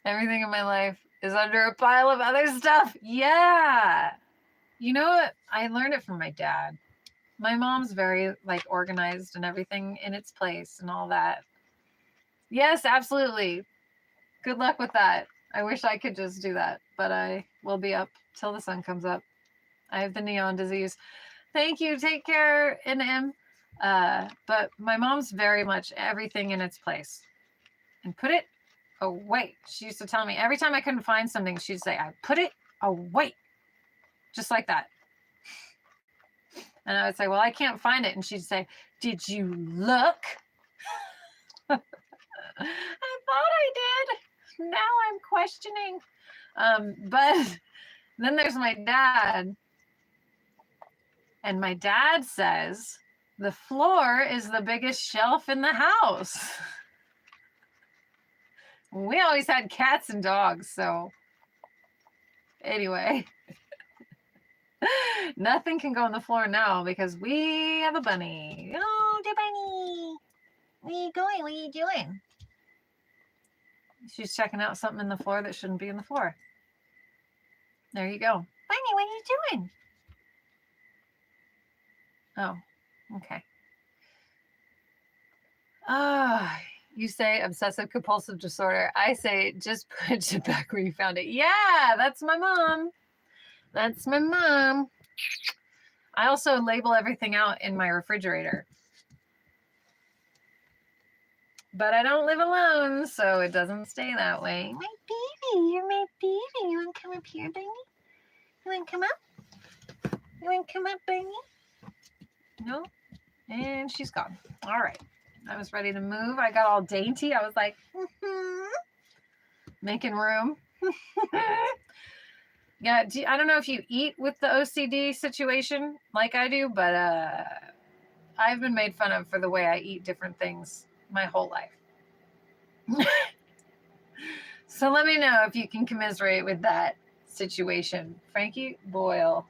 S1: Everything in my life is under a pile of other stuff. Yeah. You know what? I learned it from my dad. My mom's very organized and everything in its place and all that. Yes, absolutely. Good luck with that. I wish I could just do that, but I will be up till the sun comes up. I have the neon disease. Thank you. Take care, NM. But my mom's very much everything in its place. And put it away. She used to tell me every time I couldn't find something, she'd say, I put it away. Just like that. And I would say, well, I can't find it. And she'd say, did you look? I thought I did. Now I'm questioning. But Then there's my dad. And my dad says, the floor is the biggest shelf in the house. We always had cats and dogs, so anyway. Nothing can go on the floor now because we have a bunny. Oh, the bunny. Where are you going? What are you doing? She's checking out something in the floor that shouldn't be in the floor. There you go. Bunny, what are you doing? Oh, okay. You say obsessive compulsive disorder. I say just put it back where you found it. Yeah, that's my mom. That's my mom. I also label everything out in my refrigerator. But I don't live alone, so it doesn't stay that way. My baby, you're my baby. You want to come up here, Bunny? You want to come up? You want to come up, Bunny? No? And she's gone. All right. I was ready to move. I got all dainty. I was like, making room. Yeah, I don't know if you eat with the OCD situation like I do, but I've been made fun of for the way I eat different things my whole life. So let me know if you can commiserate with that situation. Frankie Boyle.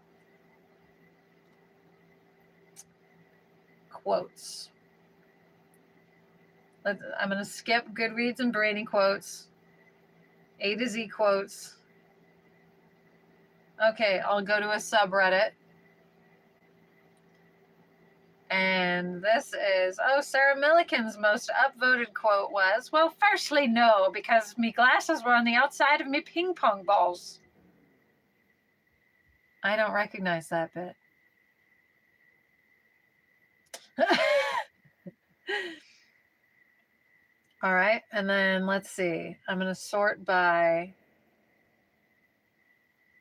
S1: Quotes. I'm going to skip Goodreads and Brady quotes. A to Z quotes. Okay, I'll go to a subreddit. And this is, Sarah Millican's most upvoted quote was, well, firstly, no, because me glasses were on the outside of me ping pong balls. I don't recognize that bit. All right, and then let's see. I'm going to sort by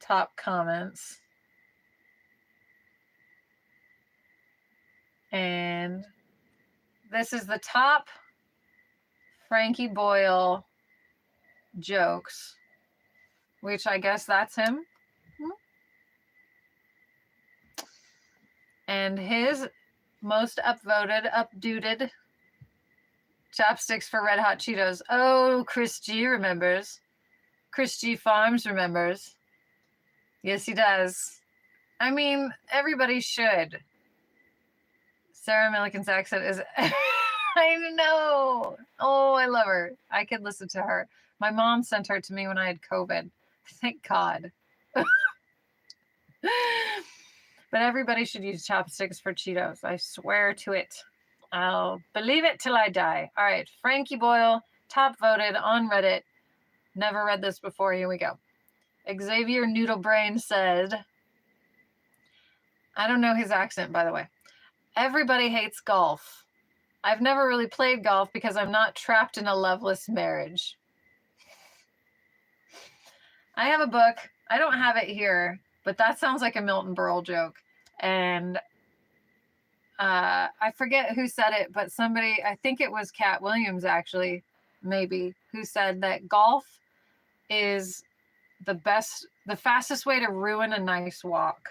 S1: top comments. And this is the top Frankie Boyle jokes, which I guess that's him. And his most upvoted, chopsticks for Red Hot Cheetos. Oh, Chris G remembers. Chris G Farms remembers. Yes, he does. I mean, everybody should. Sarah Millican's accent is... I know. Oh, I love her. I could listen to her. My mom sent her to me when I had COVID. Thank God. But everybody should use chopsticks for Cheetos. I swear to it. I'll believe it till I die. All right. Frankie Boyle, top voted on Reddit. Never read this before. Here we go. Xavier Noodlebrain said, I don't know his accent, by the way. Everybody hates golf. I've never really played golf because I'm not trapped in a loveless marriage. I have a book. I don't have it here, but that sounds like a Milton Berle joke. And I forget who said it, but somebody, I think it was Cat Williams actually, maybe, who said that golf is the fastest way to ruin a nice walk.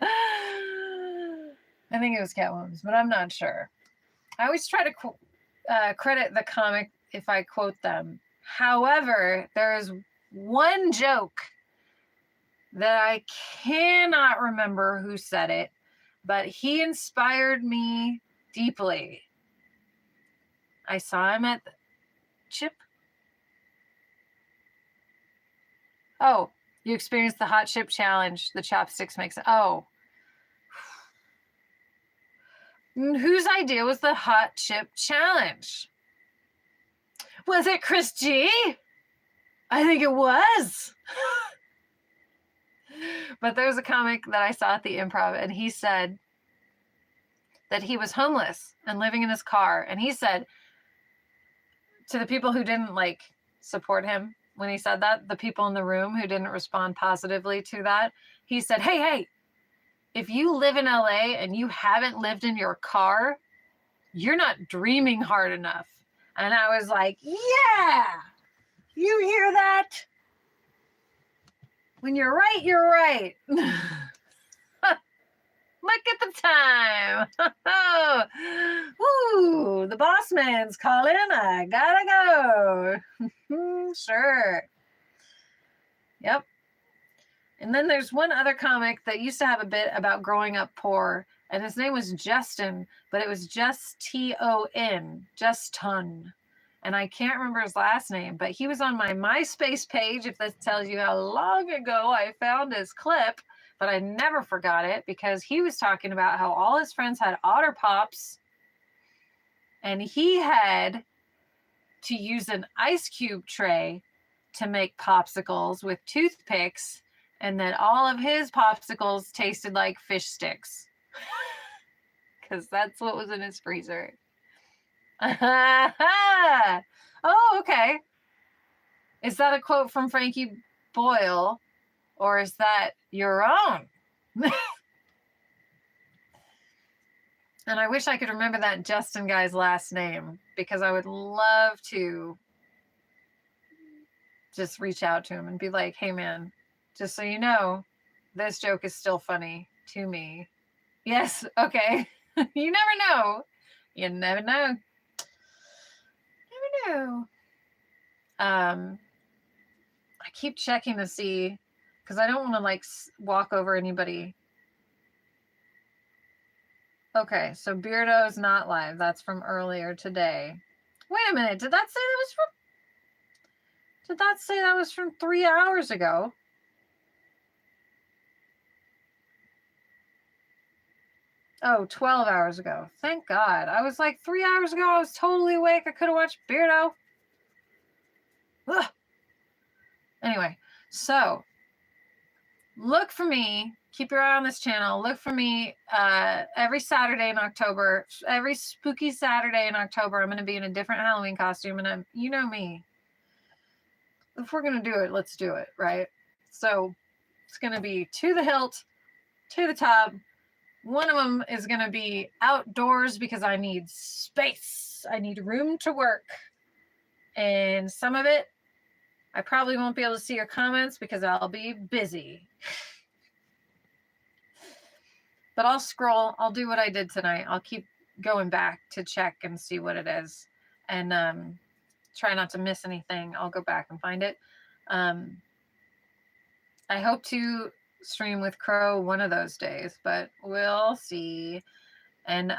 S1: I think it was Cat Williams, but I'm not sure. I always try to credit the comic if I quote them. However, there is one joke that I cannot remember who said it, but he inspired me deeply. I saw him at Chip. Oh, you experienced the hot chip challenge. The chopsticks makes it. Oh. Whose idea was the hot chip challenge? Was it Chris G? I think it was. But there's a comic that I saw at the Improv, and he said that he was homeless and living in his car. And he said to the people who didn't support him when he said that, the people in the room who didn't respond positively to that, he said, hey, if you live in LA and you haven't lived in your car, you're not dreaming hard enough. And I was like, yeah, you hear that? When you're right, you're right. Look at the time. Woo, the boss man's calling. I gotta go. Sure. Yep. And then there's one other comic that used to have a bit about growing up poor, and his name was Justin, but it was just T-O-N, Justin. And I can't remember his last name, but he was on my MySpace page, if this tells you how long ago I found his clip. But I never forgot it because he was talking about how all his friends had Otter Pops and he had to use an ice cube tray to make popsicles with toothpicks, and that all of his popsicles tasted like fish sticks because that's what was in his freezer. Oh, okay. Is that a quote from Frankie Boyle? Or is that your own? And I wish I could remember that Justin guy's last name because I would love to just reach out to him and be like, hey man, just so you know, this joke is still funny to me. Yes, okay. You never know. You never know. Never know. I keep checking to see because I don't want to like walk over anybody. Okay, so Beardo's not live. That's from earlier today. Wait a minute. Did that say that was from 3 hours ago? Oh, 12 hours ago. Thank God. I was like 3 hours ago. I was totally awake. I could have watched Beardo. Ugh. Anyway, so look for me. Keep your eye on this channel. Look for me every Saturday in October. Every spooky Saturday in October, I'm going to be in a different Halloween costume. And you know me. If we're going to do it, let's do it, right? So it's going to be to the hilt, to the top. One of them is going to be outdoors because I need space. I need room to work. And some of it, I probably won't be able to see your comments because I'll be busy. But I'll scroll. I'll do what I did tonight. I'll keep going back to check and see what it is. And try not to miss anything. I'll go back and find it. I hope to stream with Crow one of those days, but we'll see. And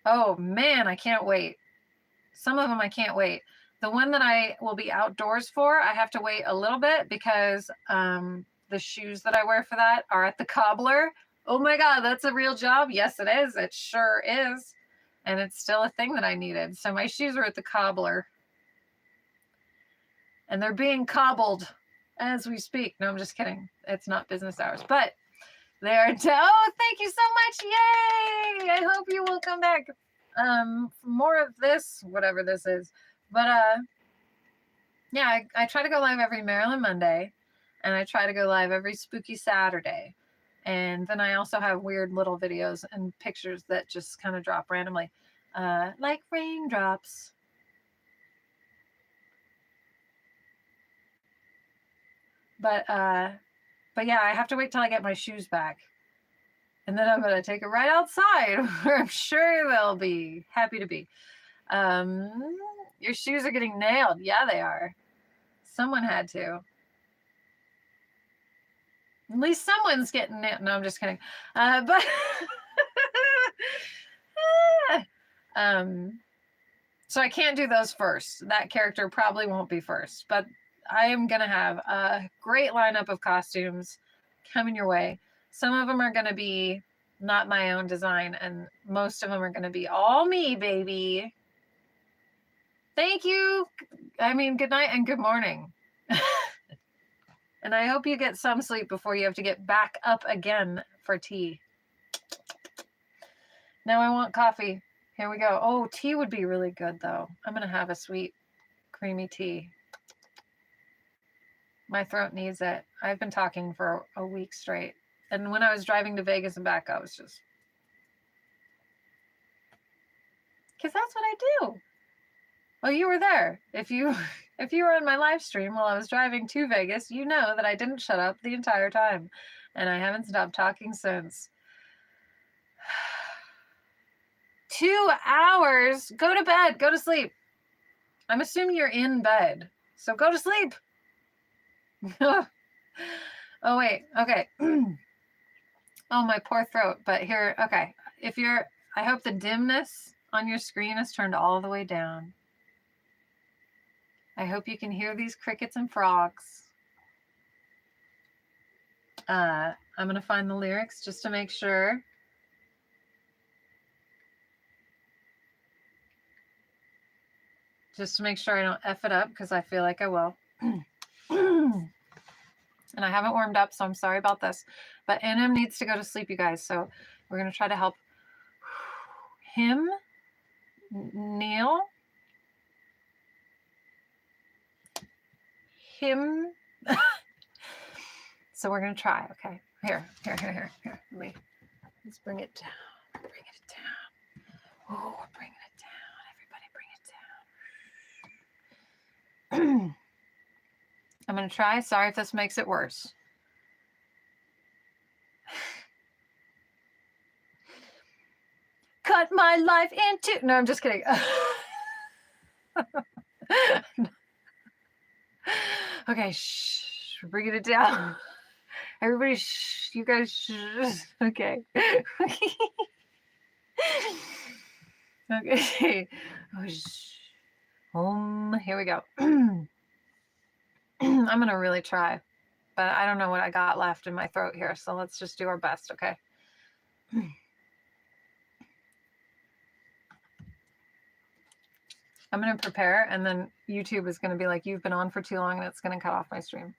S1: oh man, I can't wait. Some of them I can't wait. The one that I will be outdoors for, I have to wait a little bit because the shoes that I wear for that are at the cobbler. Oh my God, that's a real job. Yes, it is. It sure is. And it's still a thing that I needed. So my shoes are at the cobbler. And they're being cobbled as we speak. No, I'm just kidding. It's not business hours. But they are. Oh, thank you so much. Yay! I hope you will come back for more of this, whatever this is. But yeah, I try to go live every Marilyn Monday. And I try to go live every spooky Saturday. And then I also have weird little videos and pictures that just kind of drop randomly. Like raindrops. But yeah, I have to wait till I get my shoes back. And then I'm going to take it right outside where I'm sure they'll be happy to be. Your shoes are getting nailed. Yeah, they are. Someone had to. At least someone's getting it. No, I'm just kidding. But so I can't do those first. That character probably won't be first, but I am going to have a great lineup of costumes coming your way. Some of them are going to be not my own design, and most of them are going to be all me, baby. Thank you. I mean, good night and good morning. And I hope you get some sleep before you have to get back up again for tea. Now I want coffee. Here we go. Oh, tea would be really good, though. I'm going to have a sweet, creamy tea. My throat needs it. I've been talking for a week straight. And when I was driving to Vegas and back, I was just... Because that's what I do. Oh, you were there. If you If you were on my live stream while I was driving to Vegas, you know that I didn't shut up the entire time. And I haven't stopped talking since. 2 hours. Go to bed. Go to sleep. I'm assuming you're in bed. So go to sleep. Oh, wait. Okay. Oh, my poor throat. But here, okay. I hope the dimness on your screen is turned all the way down. I hope you can hear these crickets and frogs. I'm going to find the lyrics just to make sure. Just to make sure I don't F it up, because I feel like I will. And I haven't warmed up, so I'm sorry about this. But NM needs to go to sleep, you guys. So we're going to try to help him, Neil, him. So we're going to try, okay? Here. Let's bring it down. Bring it down. Oh, we're bringing it down. Everybody bring it down. I'm going to try. Sorry if this makes it worse. Cut my life into... No, I'm just kidding. Okay, shh. We're bringing it down. Everybody, shh. You guys, shh. Okay. Okay. Oh, shh. Here we go. I'm going to really try. But I don't know what I got left in my throat here. So let's just do our best, okay? I'm going to prepare, and then YouTube is going to be like, you've been on for too long, and it's going to cut off my stream.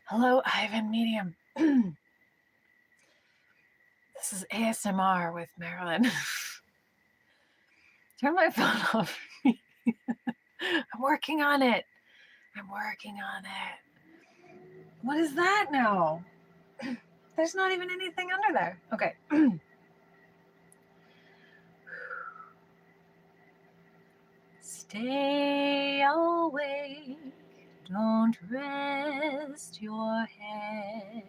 S1: Hello, Ivan Medium. This is ASMR with Marilyn. Turn my phone off. I'm working on it. What is that now? There's not even anything under there. Okay. Stay awake. Don't rest your head.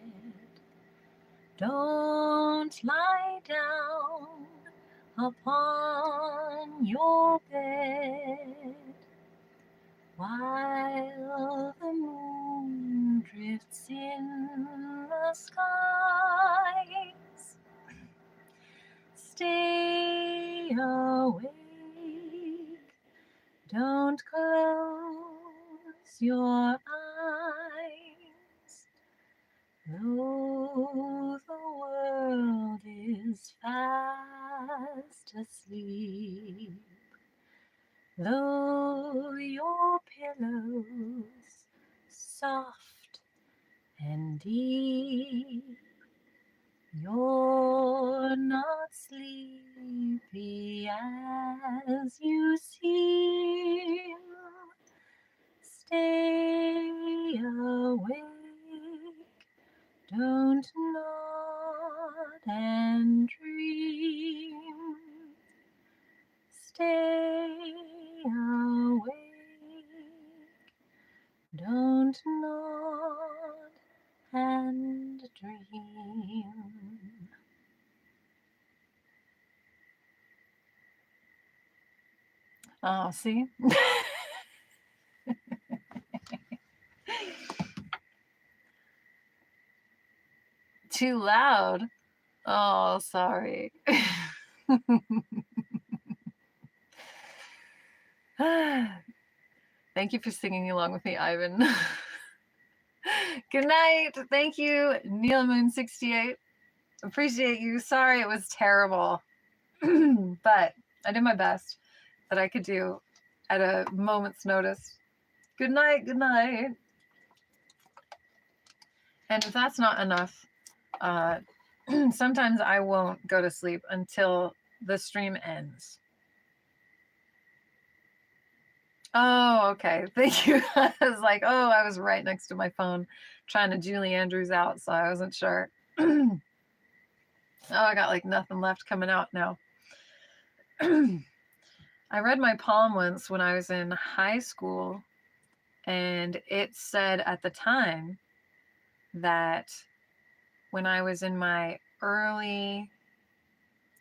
S1: Don't lie down upon your bed while the moon drifts in the skies. Stay awake. Don't close your eyes. Though the world is fast asleep, though your pillow's soft and deep, you're not sleepy as you seem. Stay awake. Don't nod and dream. Stay awake. Don't nod and dream. Oh, see? Too loud. Oh, sorry. Thank you for singing along with me, Ivan. Good night. Thank you, Neil Moon 68. Appreciate you. Sorry it was terrible. But I did my best that I could do at a moment's notice. Good night. Good night. And if that's not enough, sometimes I won't go to sleep until the stream ends. Oh, okay. Thank you. I was like, oh, I was right next to my phone trying to Julie Andrews out, so I wasn't sure. Oh, I got like nothing left coming out now. I read my palm once when I was in high school, and it said at the time that when I was in my early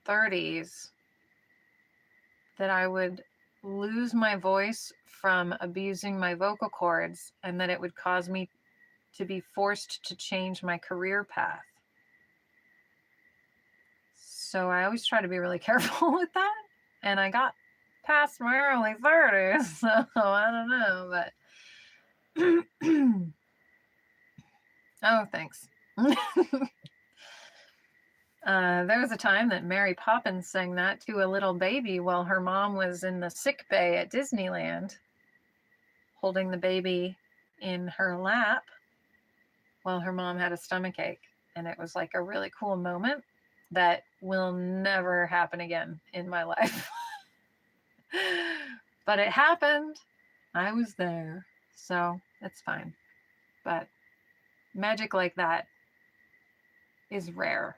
S1: 30s, that I would lose my voice from abusing my vocal cords, and that it would cause me to be forced to change my career path. So I always try to be really careful with that. And I got past my early 30s, so I don't know, but oh, thanks. There was a time that Mary Poppins sang that to a little baby while her mom was in the sick bay at Disneyland, holding the baby in her lap while her mom had a stomachache. And it was like a really cool moment that will never happen again in my life. But it happened. I was there. So it's fine. But magic like that is rare.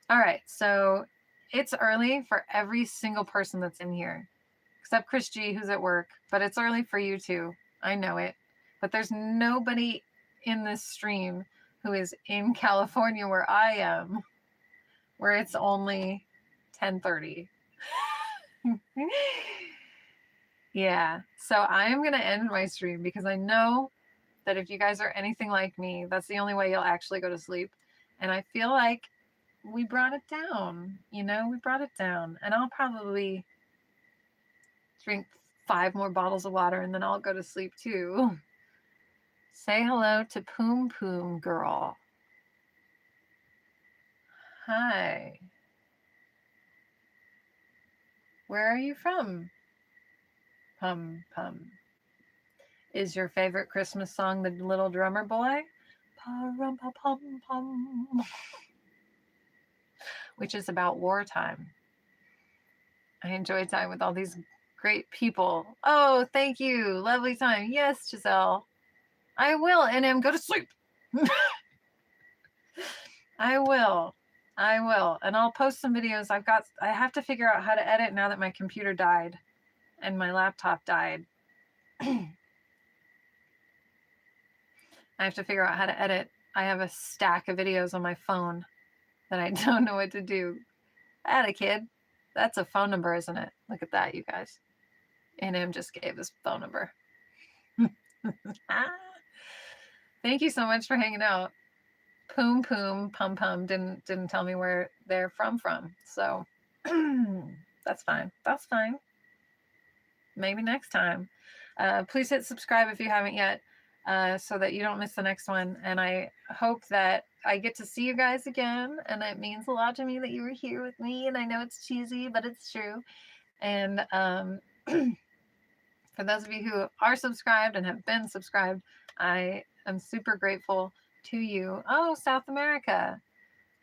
S1: All right. So it's early for every single person that's in here, except Chris G, who's at work. But it's early for you too. I know it. But there's nobody in this stream who is in California where I am, where it's only 10:30. Yeah, so I am going to end my stream because I know that if you guys are anything like me, that's the only way you'll actually go to sleep. And I feel like we brought it down, we brought it down. And I'll probably drink 5 more bottles of water and then I'll go to sleep too. Say hello to Poom Poom Girl. Hi. Where are you from? Pum Pum. Is your favorite Christmas song The Little Drummer Boy? Pa-rum-pa-pum-pum. Which is about wartime. I enjoy time with all these great people. Oh, thank you. Lovely time. Yes, Giselle. I will. And go to sleep. I will. And I'll post some videos. I have to figure out how to edit now that my computer died and my laptop died. I have to figure out how to edit. I have a stack of videos on my phone that I don't know what to do. Atta kid. That's a phone number, isn't it? Look at that, you guys. NM just gave his phone number. Thank you so much for hanging out. Poom Poom Pum Pum didn't tell me where they're from. So that's fine. Maybe next time. Please hit subscribe if you haven't yet, so that you don't miss the next one. And I hope that I get to see you guys again. And it means a lot to me that you were here with me. And I know it's cheesy, but it's true. And for those of you who are subscribed and have been subscribed, I am super grateful to you. Oh, South America.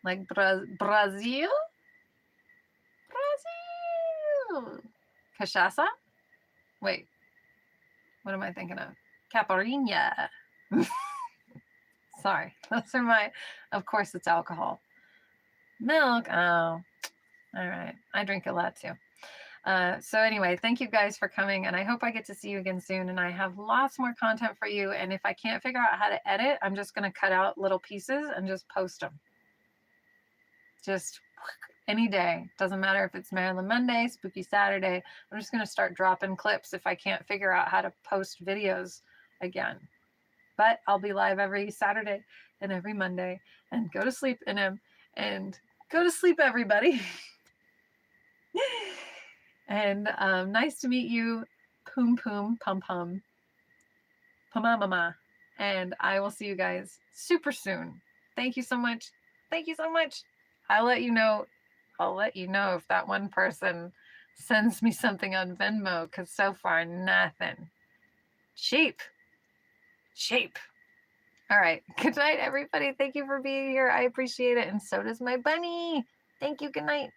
S1: Like Brazil? Brazil? Cachaça? Wait, what am I thinking of? Caipirinha. Sorry, those are of course it's alcohol. Milk, oh, all right. I drink a lot too. So anyway, thank you guys for coming, and I hope I get to see you again soon. And I have lots more content for you. And if I can't figure out how to edit, I'm just going to cut out little pieces and just post them. Just any day. Doesn't matter if it's Marilyn Monday, Spooky Saturday. I'm just going to start dropping clips if I can't figure out how to post videos again. But I'll be live every Saturday and every Monday. And go to sleep, NM. And go to sleep, everybody. And nice to meet you, Poom Poom Pum Pum, Pumamama. And I will see you guys super soon. Thank you so much. I'll let you know if that one person sends me something on Venmo, because so far nothing. Cheap. All right. Good night, everybody. Thank you for being here. I appreciate it. And so does my bunny. Thank you. Good night.